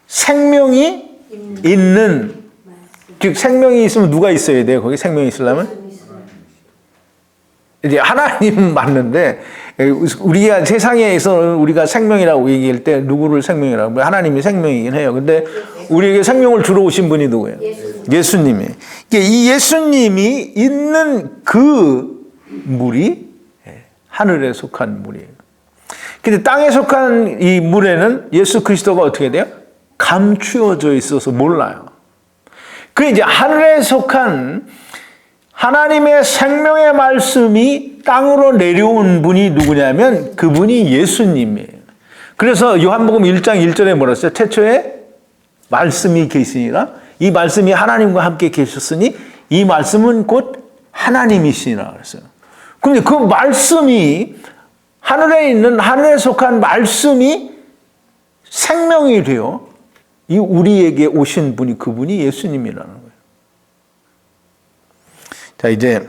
생명이 있는, 즉 생명이 있으면 누가 있어야 돼요? 거기 생명이 있으려면? 이제 하나님 맞는데 우리가 세상에서 우리가 생명이라고 얘기할 때 누구를 생명이라고 하나님이 생명이긴 해요. 근데 우리에게 생명을 주러 오신 분이 누구예요? 예수님이. 이 예수님이 있는 그 물이 하늘에 속한 물이에요. 근데 땅에 속한 이 물에는 예수 그리스도가 어떻게 돼요? 감추어져 있어서 몰라요. 그 이제 하늘에 속한 하나님의 생명의 말씀이 땅으로 내려온 분이 누구냐면 그분이 예수님이에요. 그래서 요한복음 1장 1절에 뭐라 했어요? 태초에 말씀이 계시니라. 이 말씀이 하나님과 함께 계셨으니 이 말씀은 곧 하나님이시니라 그랬어요. 근데 그 말씀이 하늘에 있는 하늘에 속한 말씀이 생명이 되어 이 우리에게 오신 분이 그분이 예수님이라는 거예요. 자, 이제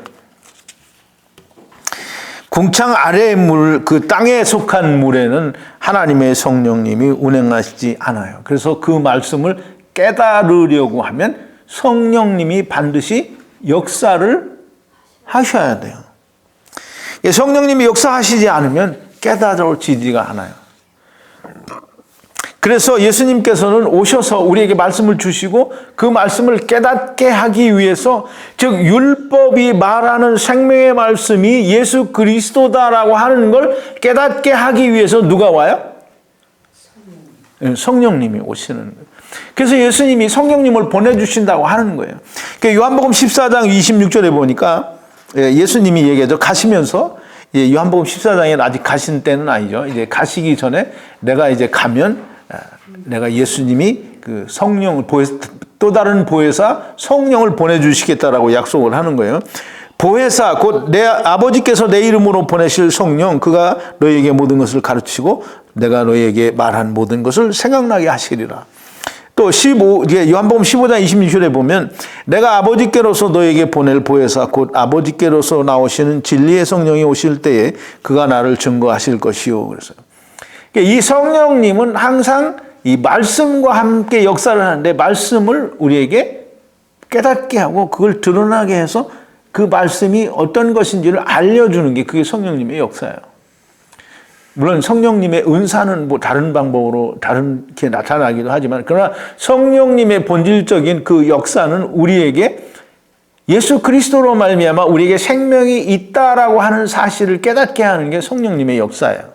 궁창 아래의 물, 그 땅에 속한 물에는 하나님의 성령님이 운행하시지 않아요. 그래서 그 말씀을 깨달으려고 하면 성령님이 반드시 역사를 하셔야 돼요. 성령님이 역사하시지 않으면 깨달아지지가 않아요. 그래서 예수님께서는 오셔서 우리에게 말씀을 주시고 그 말씀을 깨닫게 하기 위해서, 즉 율법이 말하는 생명의 말씀이 예수 그리스도다라고 하는 걸 깨닫게 하기 위해서 누가 와요? 성령님이 오시는 거예요. 그래서 예수님이 성령님을 보내주신다고 하는 거예요. 요한복음 14장 26절에 보니까 예수님이 얘기하죠. 가시면서, 요한복음 14장에 아직 가신 때는 아니죠. 이제 가시기 전에 내가 이제 가면 내가 예수님이 그 성령을 또 다른 보혜사 성령을 보내주시겠다라고 약속을 하는 거예요. 보혜사 곧 내 아버지께서 내 이름으로 보내실 성령, 그가 너희에게 모든 것을 가르치고 내가 너희에게 말한 모든 것을 생각나게 하시리라. 또 요한복음 15장 26절에 보면 내가 아버지께로서 너에게 보낼 보혜사 곧 아버지께로서 나오시는 진리의 성령이 오실 때에 그가 나를 증거하실 것이요. 그래서 이 성령님은 항상 이 말씀과 함께 역사를 하는데, 말씀을 우리에게 깨닫게 하고 그걸 드러나게 해서 그 말씀이 어떤 것인지를 알려주는 게 그게 성령님의 역사예요. 물론 성령님의 은사는 뭐 다른 방법으로 다르게 나타나기도 하지만, 그러나 성령님의 본질적인 그 역사는 우리에게 예수 그리스도로 말미암아 우리에게 생명이 있다라고 하는 사실을 깨닫게 하는 게 성령님의 역사예요.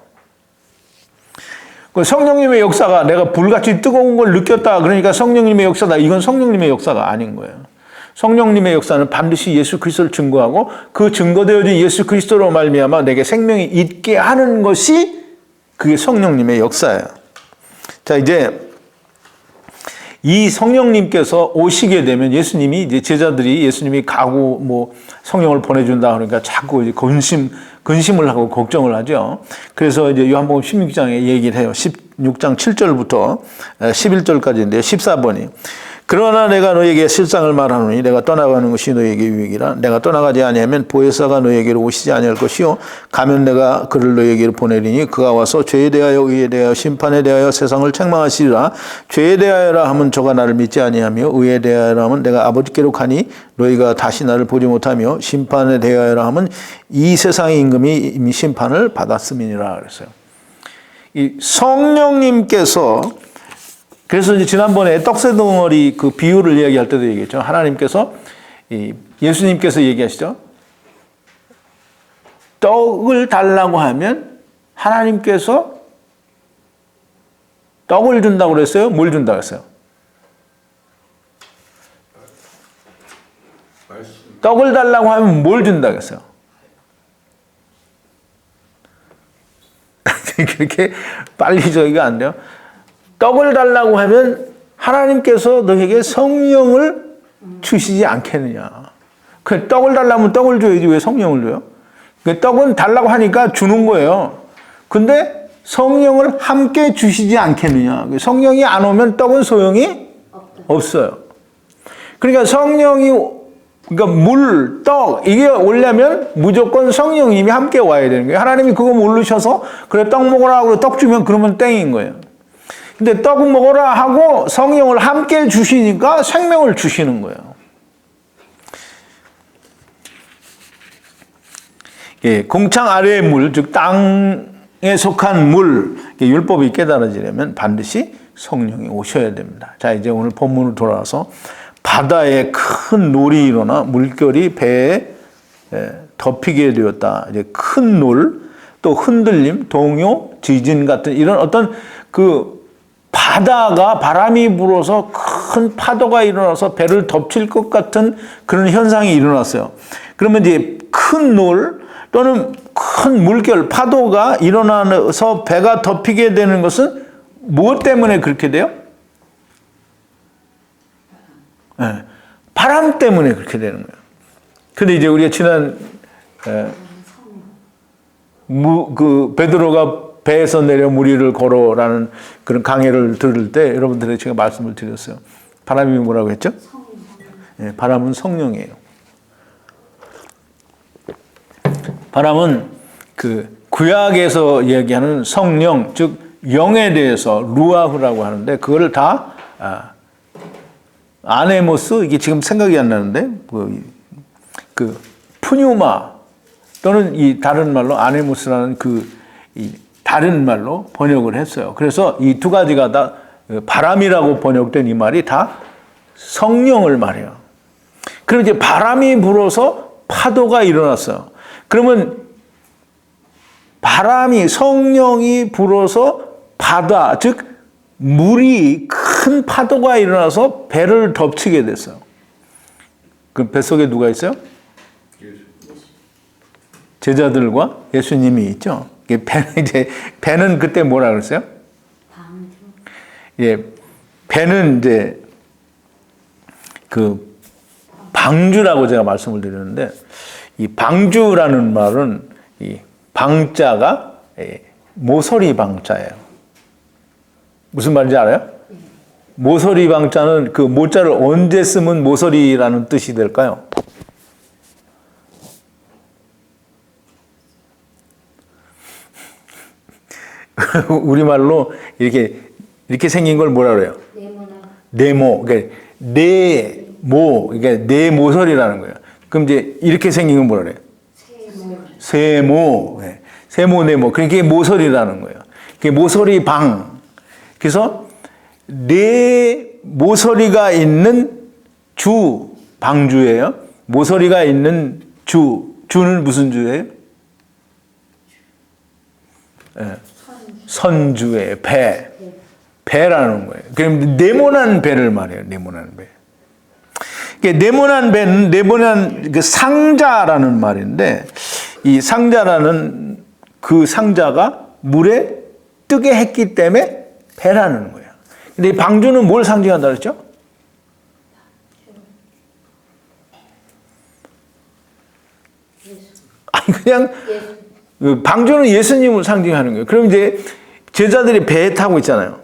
성령님의 역사가 내가 불같이 뜨거운 걸 느꼈다, 그러니까 성령님의 역사다, 이건 성령님의 역사가 아닌 거예요. 성령님의 역사는 반드시 예수 그리스도를 증거하고 그 증거되어진 예수 그리스도로 말미암아 내게 생명이 있게 하는 것이 그게 성령님의 역사예요. 자, 이제 이 성령님께서 오시게 되면 예수님이 이제 제자들이 예수님이 가고 뭐 성령을 보내준다 그러니까 자꾸 이제 근심을 하고 걱정을 하죠. 그래서 이제 요한복음 16장에 얘기를 해요. 16장 7절부터 11절까지인데요. 14번이 그러나 내가 너에게 실상을 말하노니 내가 떠나가는 것이 너에게 유익이라. 내가 떠나가지 아니하면 보혜사가 너에게로 오시지 아니할 것이요 가면 내가 그를 너에게로 보내리니 그가 와서 죄에 대하여 의에 대하여 심판에 대하여 세상을 책망하시리라. 죄에 대하여라 하면 저가 나를 믿지 아니하며 의에 대하여라 하면 내가 아버지께로 가니 너희가 다시 나를 보지 못하며 심판에 대하여라 하면 이 세상의 임금이 이미 심판을 받았음이니라 그랬어요. 이 성령님께서, 그래서 이제 지난번에 떡새덩어리 그 비유를 이야기할 때도 얘기했죠. 하나님께서, 예수님께서 얘기하시죠. 떡을 달라고 하면 하나님께서 떡을 준다고 그랬어요? 뭘 준다고 했어요? 떡을 달라고 하면 뭘 준다고 했어요? 그렇게 빨리 저기가 안 돼요. 떡을 달라고 하면 하나님께서 너에게 성령을 주시지 않겠느냐. 그 떡을 달라면 떡을 줘야지 왜 성령을 줘요? 그 떡은 달라고 하니까 주는 거예요. 근데 성령을 함께 주시지 않겠느냐. 성령이 안 오면 떡은 소용이 없어요. 그러니까 그러니까 물, 떡, 이게 오려면 무조건 성령님이 함께 와야 되는 거예요. 하나님이 그거 모르셔서 그래 떡 먹으라 하고 떡 주면 그러면 땡인 거예요. 근데 떡 먹어라 하고 성령을 함께 주시니까 생명을 주시는 거예요. 예, 궁창 아래의 물, 즉 땅에 속한 물, 율법이 깨달아지려면 반드시 성령이 오셔야 됩니다. 자, 이제 오늘 본문으로 돌아와서 바다에 큰 놀이 일어나 물결이 배에 덮이게 되었다. 이제 큰 놀, 또 흔들림, 동요, 지진 같은 이런 어떤 그 바다가 바람이 불어서 큰 파도가 일어나서 배를 덮칠 것 같은 그런 현상이 일어났어요. 그러면 이제 큰 놀 또는 큰 물결, 파도가 일어나서 배가 덮이게 되는 것은 무엇 때문에 그렇게 돼요? 네, 바람 때문에 그렇게 되는 거예요. 근데 이제 우리가 지난 베드로가 배에서 내려 물 위를 걸어라는 그런 강해를 들을 때 여러분들에게 제가 말씀을 드렸어요. 바람이 뭐라고 했죠? 네, 바람은 성령이에요. 바람은 그 구약에서 얘기하는 성령, 즉 영에 대해서 루아흐라고 하는데 그거를 다 아네모스, 이게 지금 생각이 안 나는데 그 푸뉴마 또는 이 다른 말로 아네모스라는 이 다른 말로 번역을 했어요. 그래서 이 두 가지가 다 바람이라고 번역된 이 말이 다 성령을 말해요. 그럼 이제 바람이 불어서 파도가 일어났어요. 그러면 바람이, 성령이 불어서 바다, 즉 물이 큰 파도가 일어나서 배를 덮치게 됐어요. 그 뱃속에 누가 있어요? 제자들과 예수님이 있죠. 배는 그때 뭐라 그랬어요? 예, 배는 이제 그 방주라고 제가 말씀을 드렸는데, 이 방주라는 말은 이 방자가 모서리 방자예요. 무슨 말인지 알아요? 모서리 방자는 그 모자를 언제 쓰면 모서리라는 뜻이 될까요? 우리말로 이렇게 생긴 걸 뭐라 그래요? 네모. 그러니까 네모. 그러니까 네 모서리라는 거예요. 그럼 이제 이렇게 생긴 건 뭐라 그래요? 세모. 네. 세모, 네모. 그게 모서리라는 거예요. 그게 모서리 방. 그래서 네 모서리가 있는 주, 방주예요. 모서리가 있는 주는 무슨 주예요? 네. 선주의 배라는 거예요. 그럼 네모난 배를 말해요. 네모난 배. 네모난 배는 네모난 그 상자라는 말인데, 이 상자라는 그 상자가 물에 뜨게 했기 때문에 배라는 거예요. 근데 이 방주는 뭘 상징한다 그랬죠? 아니 그냥 방주는 예수님을 상징하는 거예요. 그럼 이제 제자들이 배에 타고 있잖아요.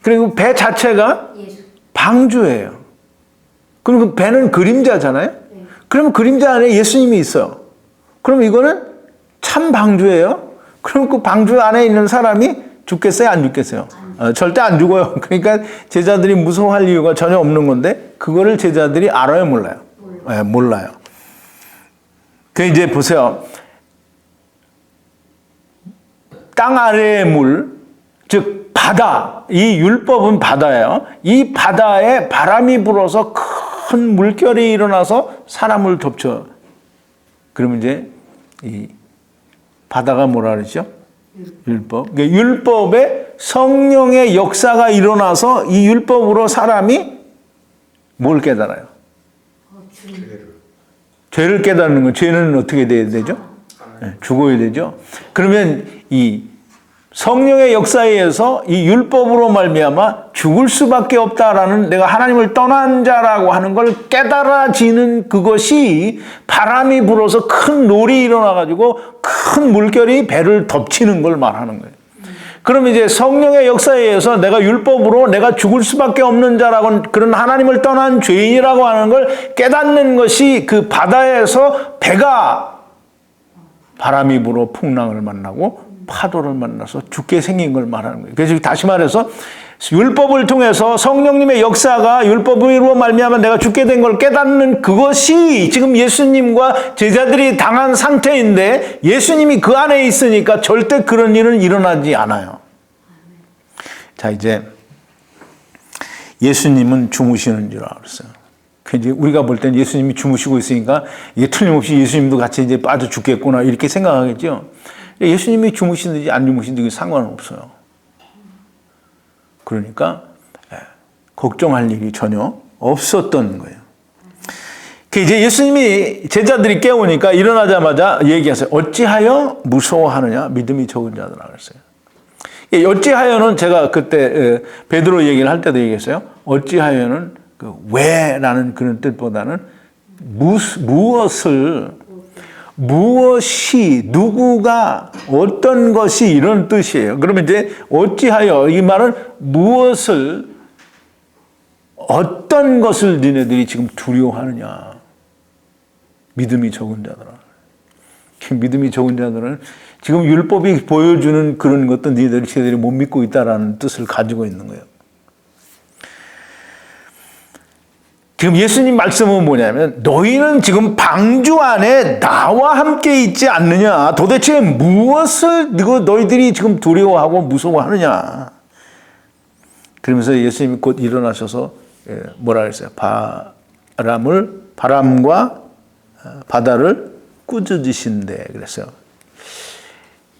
그리고 배 자체가 방주예요. 그럼 그 배는 그림자잖아요. 그러면 그림자 안에 예수님이 있어요. 그럼 이거는 참 방주예요. 그럼 그 방주 안에 있는 사람이 죽겠어요? 안 죽겠어요? 절대 안 죽어요. 그러니까 제자들이 무서워할 이유가 전혀 없는 건데, 그거를 제자들이 알아요, 몰라요? 네, 몰라요. 그 이제 보세요. 땅 아래의 물, 즉 바다, 이 율법은 바다예요. 이 바다에 바람이 불어서 큰 물결이 일어나서 사람을 덮쳐. 그러면 이제 이 바다가 뭐라 그러죠? 율법. 그러니까 율법에 성령의 역사가 일어나서 이 율법으로 사람이 뭘 깨달아요? 죄를 깨닫는 건, 죄는 어떻게 돼야 되죠? 죽어야 되죠. 그러면 이 성령의 역사에 의해서 이 율법으로 말미암아 죽을 수밖에 없다라는, 내가 하나님을 떠난 자라고 하는 걸 깨달아지는 그것이 바람이 불어서 큰 놀이 일어나가지고 큰 물결이 배를 덮치는 걸 말하는 거예요. 그럼 이제 성령의 역사에 의해서 내가 율법으로 내가 죽을 수밖에 없는 자라고, 그런 하나님을 떠난 죄인이라고 하는 걸 깨닫는 것이 그 바다에서 배가 바람이 불어 풍랑을 만나고 파도를 만나서 죽게 생긴 걸 말하는 거예요. 그래서 다시 말해서 율법을 통해서 성령님의 역사가 율법으로 말미암아 내가 죽게 된 걸 깨닫는 그것이 지금 예수님과 제자들이 당한 상태인데, 예수님이 그 안에 있으니까 절대 그런 일은 일어나지 않아요. 자, 이제 예수님은 주무시는 줄 알았어요. 이제 우리가 볼 땐 예수님이 주무시고 있으니까 이게 틀림없이 예수님도 같이 이제 빠져 죽겠구나 이렇게 생각하겠죠. 예수님이 주무시든지 안 주무시든지 상관은 없어요. 그러니까 걱정할 일이 전혀 없었던 거예요. 이제 예수님이 제자들이 깨우니까 일어나자마자 얘기하세요. 어찌하여 무서워하느냐? 믿음이 적은 자들아 그랬어요. 어찌하여는 제가 그때 베드로 얘기를 할 때도 얘기했어요. 어찌하여는 그 왜라는 그런 뜻보다는 무엇을 무엇이, 누구가, 어떤 것이 이런 뜻이에요. 그러면 이제 어찌하여, 이 말은 무엇을, 어떤 것을 니네들이 지금 두려워하느냐. 믿음이 적은 자들아. 믿음이 적은 자들은 지금 율법이 보여주는 그런 것도 니네들이 제대로 못 믿고 있다라는 뜻을 가지고 있는 거예요. 지금 예수님 말씀은 뭐냐면 너희는 지금 방주 안에 나와 함께 있지 않느냐. 도대체 무엇을 너희들이 지금 두려워하고 무서워하느냐. 그러면서 예수님이 곧 일어나셔서 뭐라 그랬어요? 바람과 바다를 꾸짖으신대 그랬어요.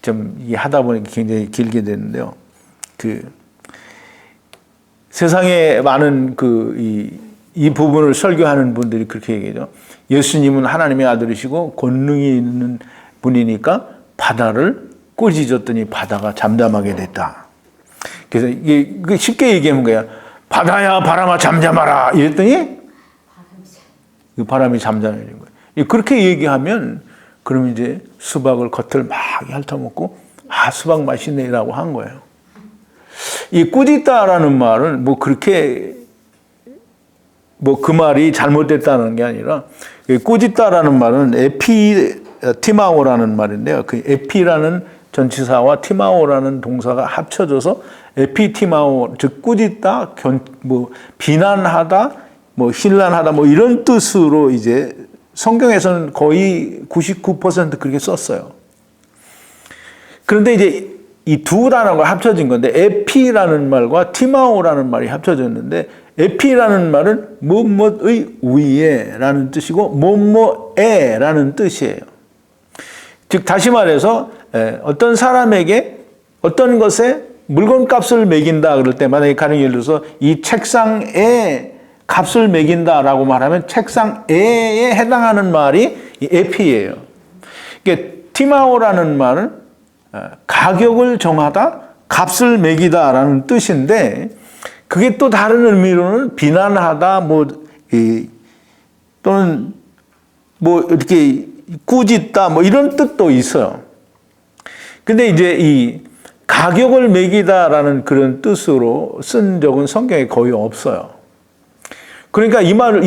좀 이 하다 보니까 굉장히 길게 됐는데요. 세상에 많은 이 부분을 설교하는 분들이 그렇게 얘기해요. 예수님은 하나님의 아들이시고 권능이 있는 분이니까 바다를 꾸짖었더니 바다가 잠잠하게 됐다. 그래서 이게 쉽게 얘기하는 거야. 바다야 바람아 잠잠하라 이랬더니 바람이 잠잠해진 거예요. 그렇게 얘기하면 그러면 이제 수박을 겉을 막 핥아먹고 수박 맛있네라고 한 거예요. 이 꾸짖다라는 말은 그렇게 그 말이 잘못됐다는 게 아니라 꾸짖다라는 말은 에피티마오라는 말인데요. 그 에피라는 전치사와 티마오라는 동사가 합쳐져서 에피티마오, 즉 꾸짖다, 비난하다, 힐난하다 이런 뜻으로 이제 성경에서는 거의 99% 그렇게 썼어요. 그런데 이제 이 두 단어가 합쳐진 건데 에피라는 말과 티마오라는 말이 합쳐졌는데 에피라는 말은 무엇의 위에라는 뜻이고 무엇에라는 뜻이에요. 즉 다시 말해서 어떤 사람에게 어떤 것에 물건값을 매긴다 그럴 때 만약에 가령 예를 들어서 이 책상에 값을 매긴다라고 말하면 책상에에 해당하는 말이 이 에피예요. 그러니까 티마오라는 말은 가격을 정하다, 값을 매기다라는 뜻인데 그게 또 다른 의미로는 비난하다, 또는 이렇게 꾸짖다, 이런 뜻도 있어요. 근데 이제 이 가격을 매기다라는 그런 뜻으로 쓴 적은 성경에 거의 없어요. 그러니까 이 말을,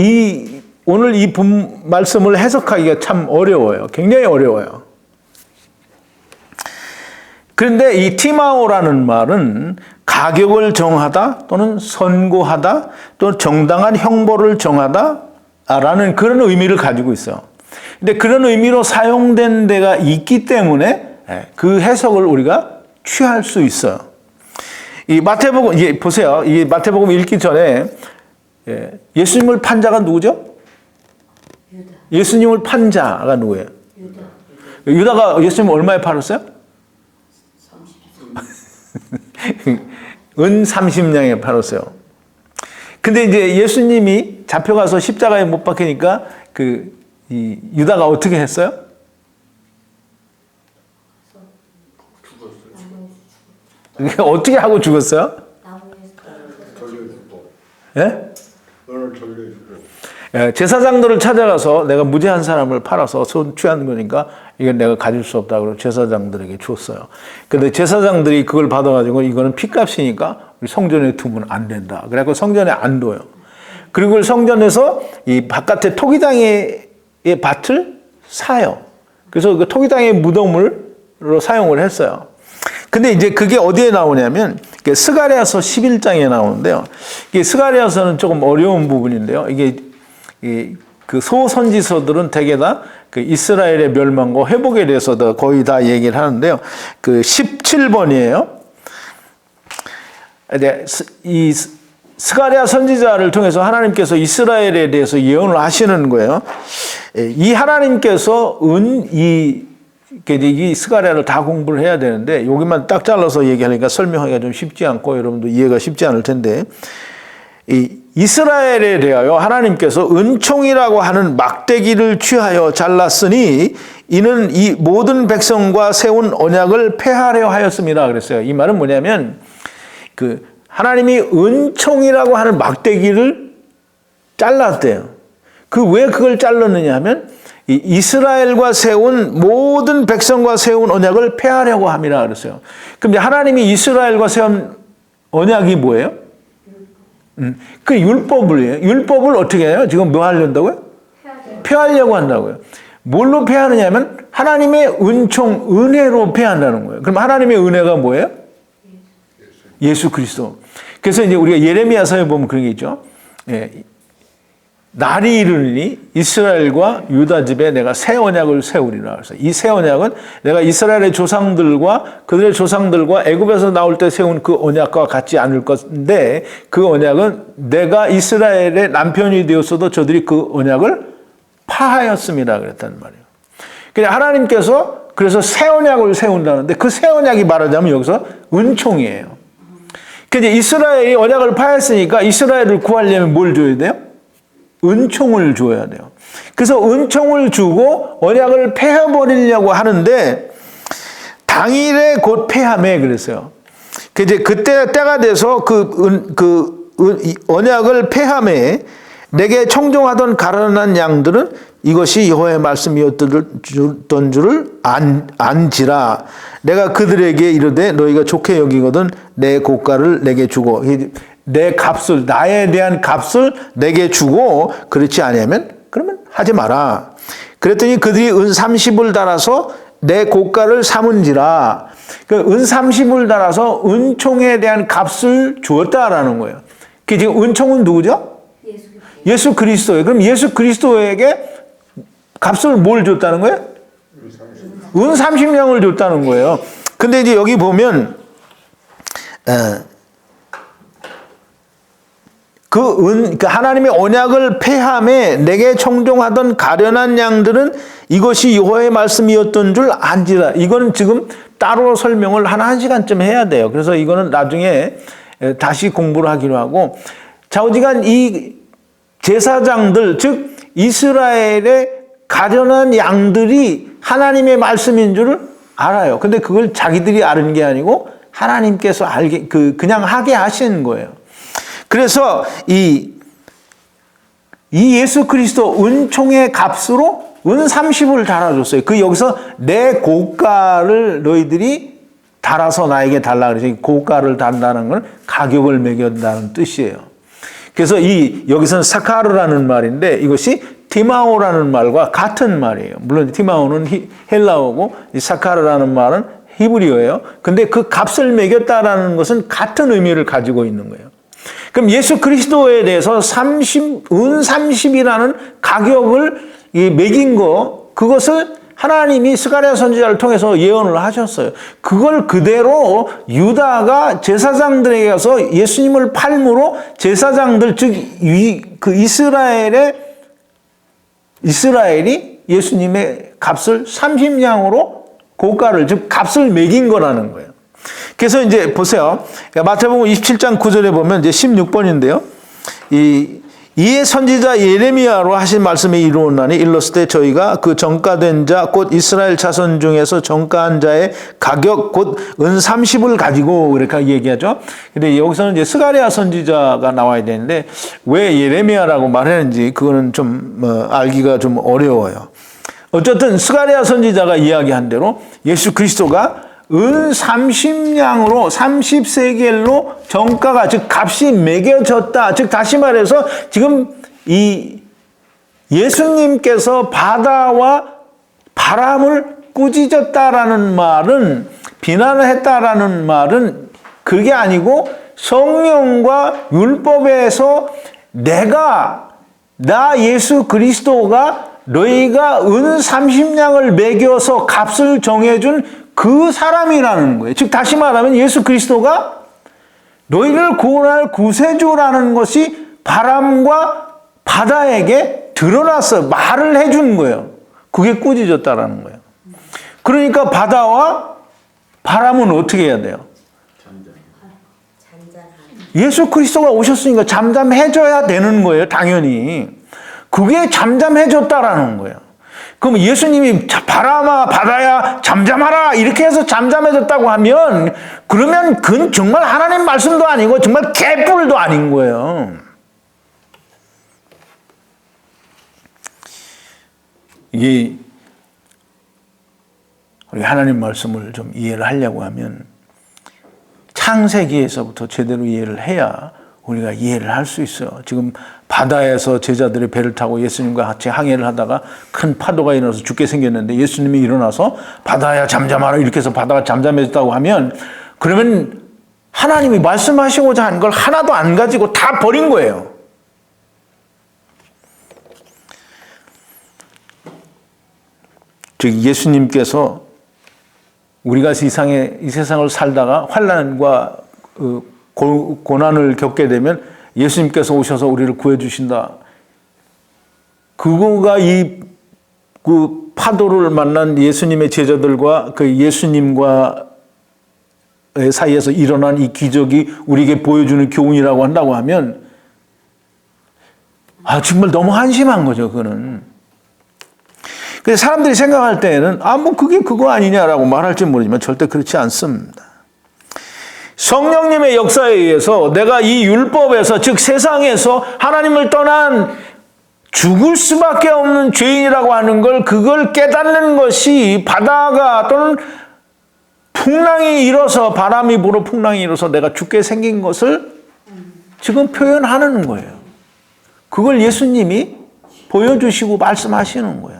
오늘 이 말씀을 해석하기가 참 어려워요. 굉장히 어려워요. 그런데 이 티마오라는 말은 가격을 정하다 또는 선고하다 또는 정당한 형벌을 정하다라는 그런 의미를 가지고 있어요. 근데 그런 의미로 사용된 데가 있기 때문에 그 해석을 우리가 취할 수 있어요. 이 마태복음, 보세요. 이 마태복음 읽기 전에 예수님을 판 자가 누구죠? 유다. 예수님을 판 자가 누구예요? 유다가 예수님을 얼마에 팔았어요? 은 30냥에 팔았어요. 근데 이제 예수님이 잡혀가서 십자가에 못 박히니까 이 유다가 어떻게 했어요? 어떻게 하고 죽었어요? 예? 제사장들을 찾아가서 내가 무죄한 사람을 팔아서 손 취한 거니까 이건 내가 가질 수 없다 그러고 제사장들에게 줬어요. 근데 제사장들이 그걸 받아가지고 이거는 피값이니까 우리 성전에 두면 안 된다. 그래서 성전에 안 둬요. 그리고 성전에서 이 바깥에 토기장의 밭을 사요. 그래서 그 토기장의 무덤으로 사용을 했어요. 근데 이제 그게 어디에 나오냐면 스가랴서 11장에 나오는데요. 이게 스가랴서는 조금 어려운 부분인데요. 이게 그 소선지서들은 대개 다 그 이스라엘의 멸망과 회복에 대해서도 거의 다 얘기를 하는데요. 그 17번이에요. 이 스가랴 선지자를 통해서 하나님께서 이스라엘에 대해서 예언을 하시는 거예요. 이 하나님께서 이 스가랴를 다 공부를 해야 되는데 여기만 딱 잘라서 얘기하니까 설명하기가 좀 쉽지 않고 여러분도 이해가 쉽지 않을 텐데 이 이스라엘에 대하여 하나님께서 은총이라고 하는 막대기를 취하여 잘랐으니 이는 이 모든 백성과 세운 언약을 폐하려 하였습니다. 그랬어요. 이 말은 뭐냐면 하나님이 은총이라고 하는 막대기를 잘랐대요. 왜 그걸 잘랐느냐 하면 이 이스라엘과 세운 모든 백성과 세운 언약을 폐하려고 함이라 그랬어요. 그럼 이제 하나님이 이스라엘과 세운 언약이 뭐예요? 그 율법을 어떻게 해요? 지금 뭐 하려고요? 폐하려고 한다고요. 뭘로 폐하느냐면 하나님의 은총, 은혜로 폐한다는 거예요. 그럼 하나님의 은혜가 뭐예요? 예수 그리스도. 그래서 이제 우리가 예레미야서에 보면 그런 게 있죠. 예. 날이 이르니 이스라엘과 유다 집에 내가 새 언약을 세우리라. 그래서 이 새 언약은 내가 이스라엘의 조상들과 그들의 조상들과 애굽에서 나올 때 세운 그 언약과 같지 않을 것인데 그 언약은 내가 이스라엘의 남편이 되었어도 저들이 그 언약을 파하였습니다. 그랬단 말이에요. 그냥 하나님께서 그래서 새 언약을 세운다는데 그 새 언약이 말하자면 여기서 은총이에요. 근데 이스라엘이 언약을 파했으니까 이스라엘을 구하려면 뭘 줘야 돼요? 은총을 줘야 돼요. 그래서 은총을 주고 언약을 폐해버리려고 하는데 당일에 곧 폐함에 그랬어요. 이제 그때 때가 돼서 언약을 폐함에 내게 청종하던 가련한 양들은 이것이 여호와의 말씀이었던 줄을 안지라. 내가 그들에게 이르되 너희가 좋게 여기거든 내 고가를 내게 주고 내 값을 나에 대한 값을 내게 주고 그렇지 아니하면 그러면 하지 마라. 그랬더니 그들이 은 30을 달아서 내 고가를 삼은지라. 그 은 30을 달아서 은총에 대한 값을 주었다라는 거예요. 그 지금 은총은 누구죠? 예수 그리스도예요. 그럼 예수 그리스도에게 값을 뭘 줬다는 거예요? 은 30냥을 줬다는 거예요. 근데 이제 여기 보면 하나님의 언약을 폐함에 내게 청종하던 가련한 양들은 이것이 여호와의 말씀이었던 줄 안지라. 이거는 지금 따로 설명을 한 시간쯤 해야 돼요. 그래서 이거는 나중에 다시 공부를 하기로 하고, 좌우지간 이 제사장들, 즉 이스라엘의 가련한 양들이 하나님의 말씀인 줄을 알아요. 근데 그걸 자기들이 아는 게 아니고 하나님께서 그냥 하게 하시는 거예요. 그래서 이 예수 그리스도 은총의 값으로 은 30을 달아줬어요. 여기서 내 고가를 너희들이 달아서 나에게 달라 그래서 고가를 단다는 건 가격을 매긴다는 뜻이에요. 그래서 여기서는 사카르라는 말인데 이것이 티마오라는 말과 같은 말이에요. 물론 티마오는 헬라어고 이 사카르라는 말은 히브리어예요. 근데 그 값을 매겼다라는 것은 같은 의미를 가지고 있는 거예요. 그럼 예수 그리스도에 대해서 은 30이라는 가격을 매긴 그것을 하나님이 스가랴 선지자를 통해서 예언을 하셨어요. 그걸 그대로 유다가 제사장들에게 가서 예수님을 팔므로 제사장들, 즉 이스라엘이 예수님의 값을 30냥으로 고가를, 즉 값을 매긴 거라는 거예요. 그래서 이제 보세요. 마태복음 27장 9절에 보면 이제 16번인데요. 이에 선지자 예레미야로 하신 말씀이 이루어나니 일렀을 때 저희가 그 정가된 자 곧 이스라엘 자손 중에서 정가한 자의 가격 곧 은 30을 가지고 그렇게 얘기하죠. 근데 여기서는 이제 스가랴 선지자가 나와야 되는데 왜 예레미야라고 말하는지 그거는 좀 알기가 좀 어려워요. 어쨌든 스가랴 선지자가 이야기한 대로 예수 그리스도가 은 30냥으로 30세겔로 정가가, 즉 값이 매겨졌다. 즉 다시 말해서 지금 이 예수님께서 바다와 바람을 꾸짖었다라는 말은, 비난을 했다라는 말은 그게 아니고 성령과 율법에서 나 예수 그리스도가 너희가 은 30냥을 매겨서 값을 정해준 그 사람이라는 거예요. 즉 다시 말하면 예수 그리스도가 너희를 구원할 구세주라는 것이 바람과 바다에게 드러났어요. 말을 해준 거예요. 그게 꾸짖었다라는 거예요. 그러니까 바다와 바람은 어떻게 해야 돼요? 예수 그리스도가 오셨으니까 잠잠해져야 되는 거예요. 당연히. 그게 잠잠해졌다라는 거예요. 그럼 예수님이 바람아 바다야 잠잠하라 이렇게 해서 잠잠해졌다고 하면 그러면 그건 정말 하나님 말씀도 아니고 정말 개뿔도 아닌 거예요. 이게 우리 하나님 말씀을 좀 이해를 하려고 하면 창세기에서부터 제대로 이해를 해야 우리가 이해를 할 수 있어요. 지금 바다에서 제자들이 배를 타고 예수님과 같이 항해를 하다가 큰 파도가 일어나서 죽게 생겼는데 예수님이 일어나서 바다야 잠잠하라 이렇게 해서 바다가 잠잠해졌다고 하면 그러면 하나님이 말씀하시고자 한 걸 하나도 안 가지고 다 버린 거예요. 즉 예수님께서 우리가 이 세상을 살다가 환난과 고난을 겪게 되면 예수님께서 오셔서 우리를 구해주신다. 그거가 그 파도를 만난 예수님의 제자들과 그 예수님과 사이에서 일어난 이 기적이 우리에게 보여주는 교훈이라고 한다고 하면 정말 너무 한심한 거죠. 그거는. 그래서 사람들이 생각할 때에는 뭐 그게 그거 아니냐라고 말할지 모르지만 절대 그렇지 않습니다. 성령님의 역사에 의해서 내가 이 율법에서 즉 세상에서 하나님을 떠난 죽을 수밖에 없는 죄인이라고 하는 걸 그걸 깨닫는 것이 바다가 또는 풍랑이 일어서 바람이 불어 풍랑이 일어서 내가 죽게 생긴 것을 지금 표현하는 거예요. 그걸 예수님이 보여주시고 말씀하시는 거예요.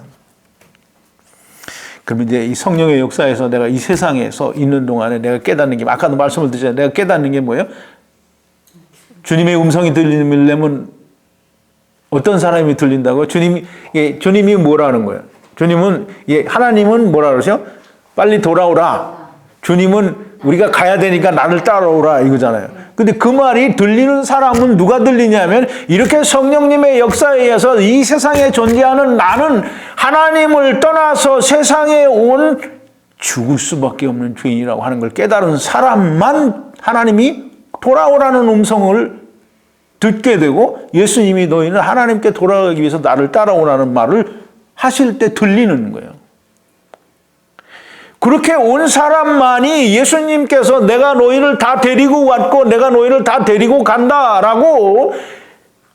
그럼 이제 이 성령의 역사에서 내가 이 세상에서 있는 동안에 내가 깨닫는 게 아까도 말씀을 드렸잖아요. 내가 깨닫는 게 뭐예요? 주님의 음성이 들리려면 어떤 사람이 들린다고요? 주님이 뭐라는 거예요? 하나님은 뭐라 그러죠? 빨리 돌아오라. 주님은 우리가 가야 되니까 나를 따라오라 이거잖아요. 근데 그 말이 들리는 사람은 누가 들리냐면 이렇게 성령님의 역사에 의해서 이 세상에 존재하는 나는 하나님을 떠나서 세상에 온 죽을 수밖에 없는 죄인이라고 하는 걸 깨달은 사람만 하나님이 돌아오라는 음성을 듣게 되고 예수님이 너희는 하나님께 돌아가기 위해서 나를 따라오라는 말을 하실 때 들리는 거예요. 그렇게 온 사람만이 예수님께서 내가 너희를 다 데리고 왔고 내가 너희를 다 데리고 간다라고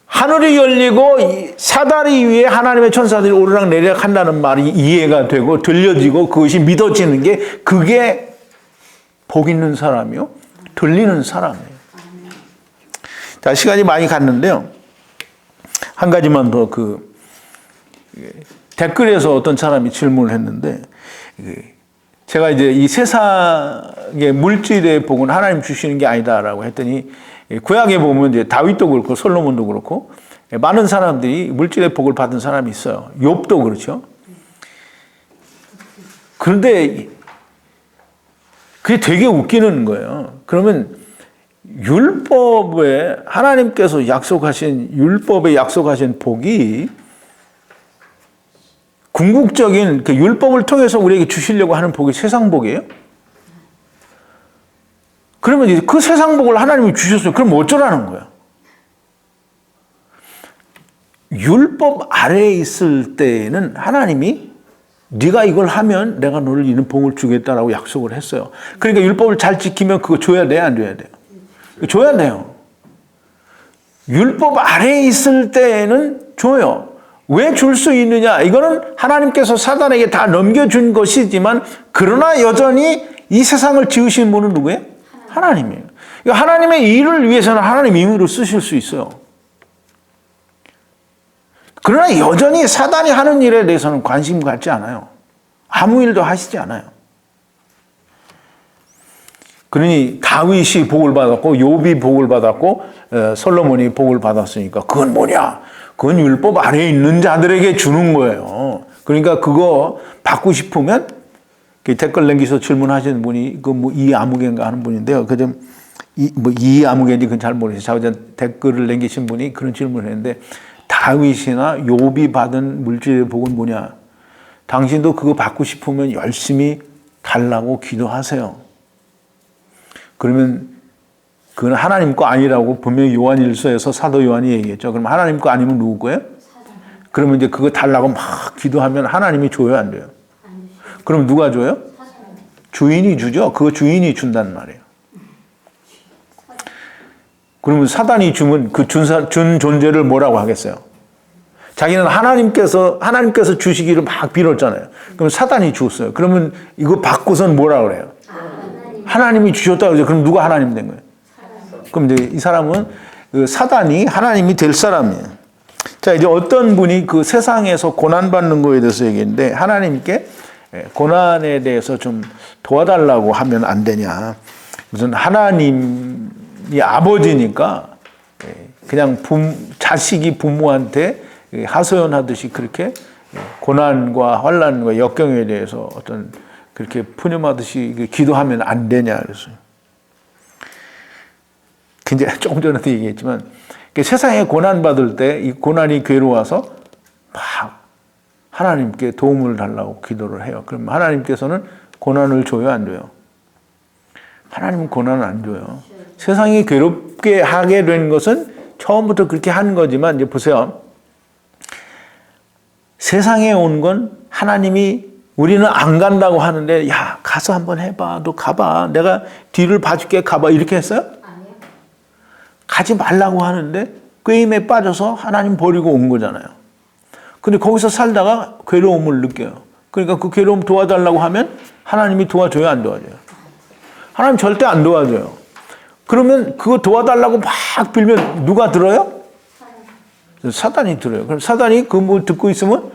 하늘이 열리고 사다리 위에 하나님의 천사들이 오르락 내리락 한다는 말이 이해가 되고 들려지고 그것이 믿어지는 게 그게 복 있는 사람이요. 들리는 사람이에요. 자, 시간이 많이 갔는데요. 한 가지만 더 댓글에서 어떤 사람이 질문을 했는데 제가 이제 이 세상의 물질의 복은 하나님 주시는 게 아니다라고 했더니 구약에 보면 이제 다윗도 그렇고 솔로몬도 그렇고 많은 사람들이 물질의 복을 받은 사람이 있어요. 욥도 그렇죠. 그런데 그게 되게 웃기는 거예요. 그러면 율법에 하나님께서 율법에 약속하신 복이 궁극적인 그 율법을 통해서 우리에게 주시려고 하는 복이 세상 복이에요? 그러면 이제 그 세상 복을 하나님이 주셨어요. 그럼 어쩌라는 거야? 율법 아래에 있을 때에는 하나님이 네가 이걸 하면 내가 너를 이런 복을 주겠다라고 약속을 했어요. 그러니까 율법을 잘 지키면 그거 줘야 돼, 안 줘야 돼요? 줘야 돼요. 율법 아래에 있을 때에는 줘요. 왜 줄 수 있느냐? 이거는 하나님께서 사단에게 다 넘겨준 것이지만 그러나 여전히 이 세상을 지으신 분은 누구예요? 하나님이에요. 그러니까 하나님의 일을 위해서는 하나님 임의로 쓰실 수 있어요. 그러나 여전히 사단이 하는 일에 대해서는 관심 갖지 않아요. 아무 일도 하시지 않아요. 그러니 다윗이 복을 받았고 욥이 복을 받았고 솔로몬이 복을 받았으니까 그건 뭐냐? 그건 율법 아래에 있는 자들에게 주는 거예요. 그러니까 그거 받고 싶으면 댓글 남기서 질문하시는 분이 이아무개인가 하는 분인데요. 이아무개인지 그건 잘 모르겠어요. 댓글을 남기신 분이 그런 질문을 했는데 다윗이나 욥이 받은 물질의 복은 뭐냐? 당신도 그거 받고 싶으면 열심히 달라고 기도하세요. 그러면 그건 하나님 거 아니라고 분명히 요한일서에서 사도 요한이 얘기했죠. 그럼 하나님 거 아니면 누구 거예요? 그러면 이제 그거 달라고 막 기도하면 하나님이 줘요, 안 줘요? 그럼 누가 줘요? 주인이 주죠. 그거 주인이 준단 말이에요. 그러면 사단이 주면 준 존재를 뭐라고 하겠어요? 자기는 하나님께서 주시기를 막 빌었잖아요. 그럼 사단이 주었어요. 그러면 이거 받고선 뭐라 그래요? 하나님이 주셨다 그러죠. 그럼 누가 하나님 된 거예요? 그럼 이제 이 사람은 그 사단이 하나님이 될 사람이에요. 자, 이제 어떤 분이 그 세상에서 고난받는 거에 대해서 얘기했는데, 하나님께 고난에 대해서 좀 도와달라고 하면 안 되냐. 무슨 하나님이 아버지니까 그냥 자식이 부모한테 하소연하듯이 그렇게 고난과 환난과 역경에 대해서 어떤 그렇게 푸념하듯이 기도하면 안 되냐 그랬어요. 근데 조금 전에도 얘기했지만 세상에 고난 받을 때 이 고난이 괴로워서 막 하나님께 도움을 달라고 기도를 해요. 그럼 하나님께서는 고난을 줘요, 안 줘요? 하나님은 고난을 안 줘요. 세상이 괴롭게 하게 된 것은 처음부터 그렇게 한 거지만, 이제 보세요. 세상에 온 건 하나님이 우리는 안 간다고 하는데, 야, 가서 한번 해봐. 너 가봐. 내가 뒤를 봐줄게. 가봐. 이렇게 했어요? 아니요. 가지 말라고 하는데 꾀임에 빠져서 하나님 버리고 온 거잖아요. 근데 거기서 살다가 괴로움을 느껴요. 그러니까 그 괴로움 도와달라고 하면 하나님이 도와줘요, 안 도와줘요? 하나님 절대 안 도와줘요. 그러면 그거 도와달라고 막 빌면 누가 들어요? 사단이 들어요. 그럼 사단이 그 뭐 듣고 있으면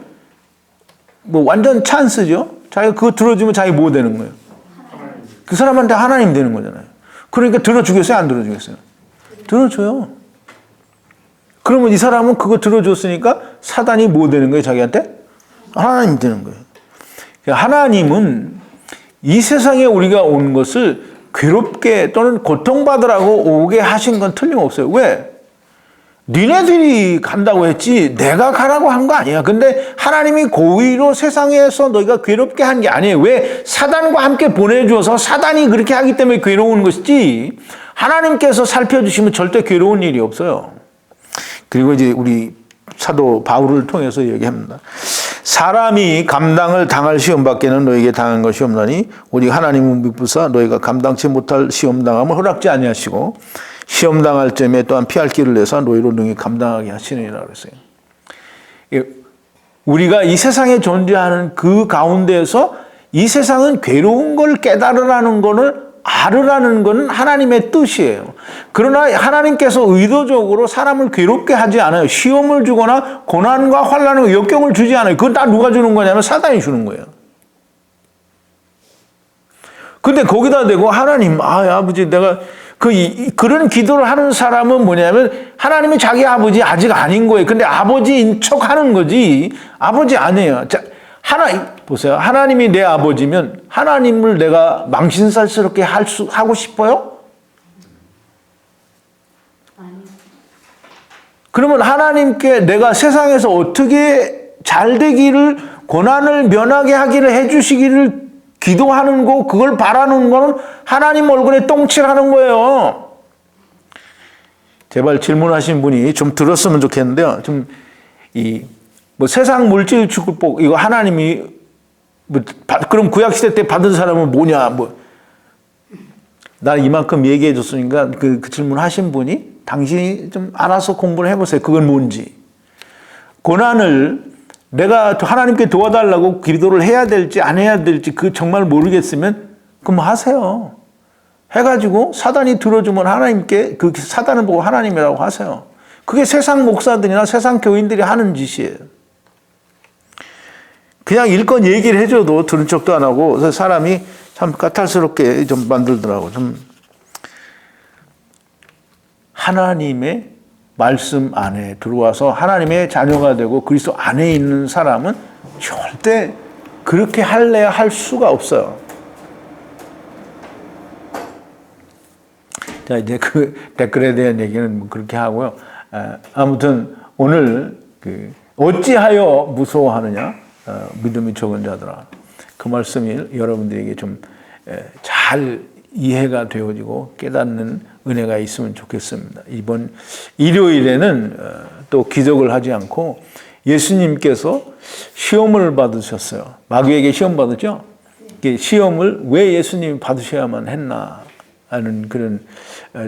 뭐 완전 찬스죠. 자기가 그거 들어주면 자기 뭐 되는 거예요? 그 사람한테 하나님 되는 거잖아요. 그러니까 들어주겠어요, 안 들어주겠어요? 들어줘요. 그러면 이 사람은 그거 들어줬으니까 사단이 뭐 되는 거예요, 자기한테? 하나님 되는 거예요. 하나님은 이 세상에 우리가 온 것을 괴롭게 또는 고통받으라고 오게 하신 건 틀림없어요. 왜? 니네들이 간다고 했지 내가 가라고 한 거 아니야. 근데 하나님이 고의로 세상에서 너희가 괴롭게 한 게 아니에요. 왜? 사단과 함께 보내줘서 사단이 그렇게 하기 때문에 괴로운 것이지, 하나님께서 살펴주시면 절대 괴로운 일이 없어요. 그리고 이제 우리 사도 바울을 통해서 얘기합니다. 사람이 감당을 당할 시험밖에는 너에게 당한 것이 없나니 오직 하나님은 미쁘사 너희가 감당치 못할 시험 당함을 허락지 아니하시고 시험 당할 점에 또한 피할 길을 내서 너희로 능히 감당하게 하시느니라 그랬어요. 우리가 이 세상에 존재하는 그 가운데에서 이 세상은 괴로운 걸 깨달으라는 거를 알으라는 것은 하나님의 뜻이에요. 그러나 하나님께서 의도적으로 사람을 괴롭게 하지 않아요. 시험을 주거나 고난과 환난과 역경을 주지 않아요. 그건 다 누가 주는 거냐면 사단이 주는 거예요. 근데 거기다 대고 하나님, 아버지 내가 그런 기도를 하는 사람은 뭐냐면 하나님이 자기 아버지 아직 아닌 거예요. 근데 아버지인 척 하는 거지 아버지 아니에요. 자, 보세요. 하나님이 내 아버지면 하나님을 내가 망신살스럽게 하고 싶어요? 그러면 하나님께 내가 세상에서 어떻게 잘 되기를, 고난을 면하게 하기를 해주시기를 기도하는 거, 그걸 바라는 거는 하나님 얼굴에 똥칠하는 거예요. 제발 질문하신 분이 좀 들었으면 좋겠는데요. 뭐 세상 물질 축복 이거 하나님이 그럼 구약 시대 때 받은 사람은 뭐냐? 나 이만큼 얘기해 줬으니까 그 질문 하신 분이 당신이 좀 알아서 공부를 해보세요. 그건 뭔지. 고난을 내가 하나님께 도와달라고 기도를 해야 될지 안 해야 될지 그 정말 모르겠으면 그럼 하세요. 해가지고 사단이 들어주면 하나님께 그 사단을 보고 하나님이라고 하세요. 그게 세상 목사들이나 세상 교인들이 하는 짓이에요. 그냥 일건 얘기를 해줘도 들은 척도 안 하고, 그래서 사람이 참 까탈스럽게 좀 만들더라고. 좀 하나님의 말씀 안에 들어와서 하나님의 자녀가 되고 그리스도 안에 있는 사람은 절대 그렇게 할래야 할 수가 없어요. 자, 이제 그 댓글에 대한 얘기는 뭐 그렇게 하고요. 아무튼 오늘 어찌하여 무서워하느냐? 믿음이 적은 자들아. 그 말씀이 여러분들에게 좀 잘 이해가 되어지고 깨닫는 은혜가 있으면 좋겠습니다. 이번 일요일에는 또 기적을 하지 않고 예수님께서 시험을 받으셨어요. 마귀에게 시험 받았죠? 시험을 왜 예수님이 받으셔야만 했나 하는 그런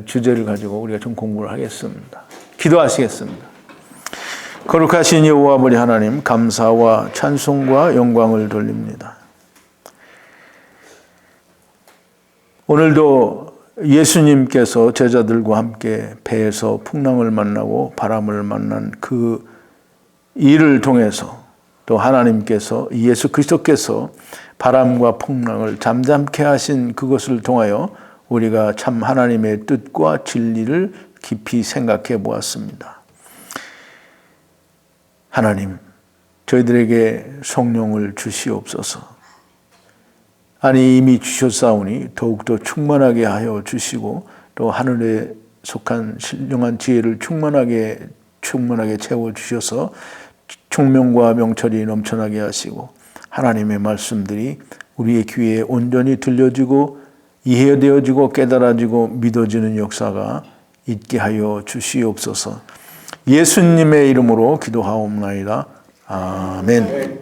주제를 가지고 우리가 좀 공부를 하겠습니다. 기도하시겠습니다. 거룩하신 여호와 아버지 하나님, 감사와 찬송과 영광을 돌립니다. 오늘도 예수님께서 제자들과 함께 배에서 풍랑을 만나고 바람을 만난 그 일을 통해서 또 하나님께서 예수 그리스도께서 바람과 풍랑을 잠잠케 하신 그것을 통하여 우리가 참 하나님의 뜻과 진리를 깊이 생각해 보았습니다. 하나님, 저희들에게 성령을 주시옵소서. 아니 이미 주셨사오니 더욱더 충만하게 하여 주시고 또 하늘에 속한 신령한 지혜를 충만하게 채워주셔서 총명과 명철이 넘쳐나게 하시고 하나님의 말씀들이 우리의 귀에 온전히 들려지고 이해되어지고 깨달아지고 믿어지는 역사가 있게 하여 주시옵소서. 예수님의 이름으로 기도하옵나이다. 아멘.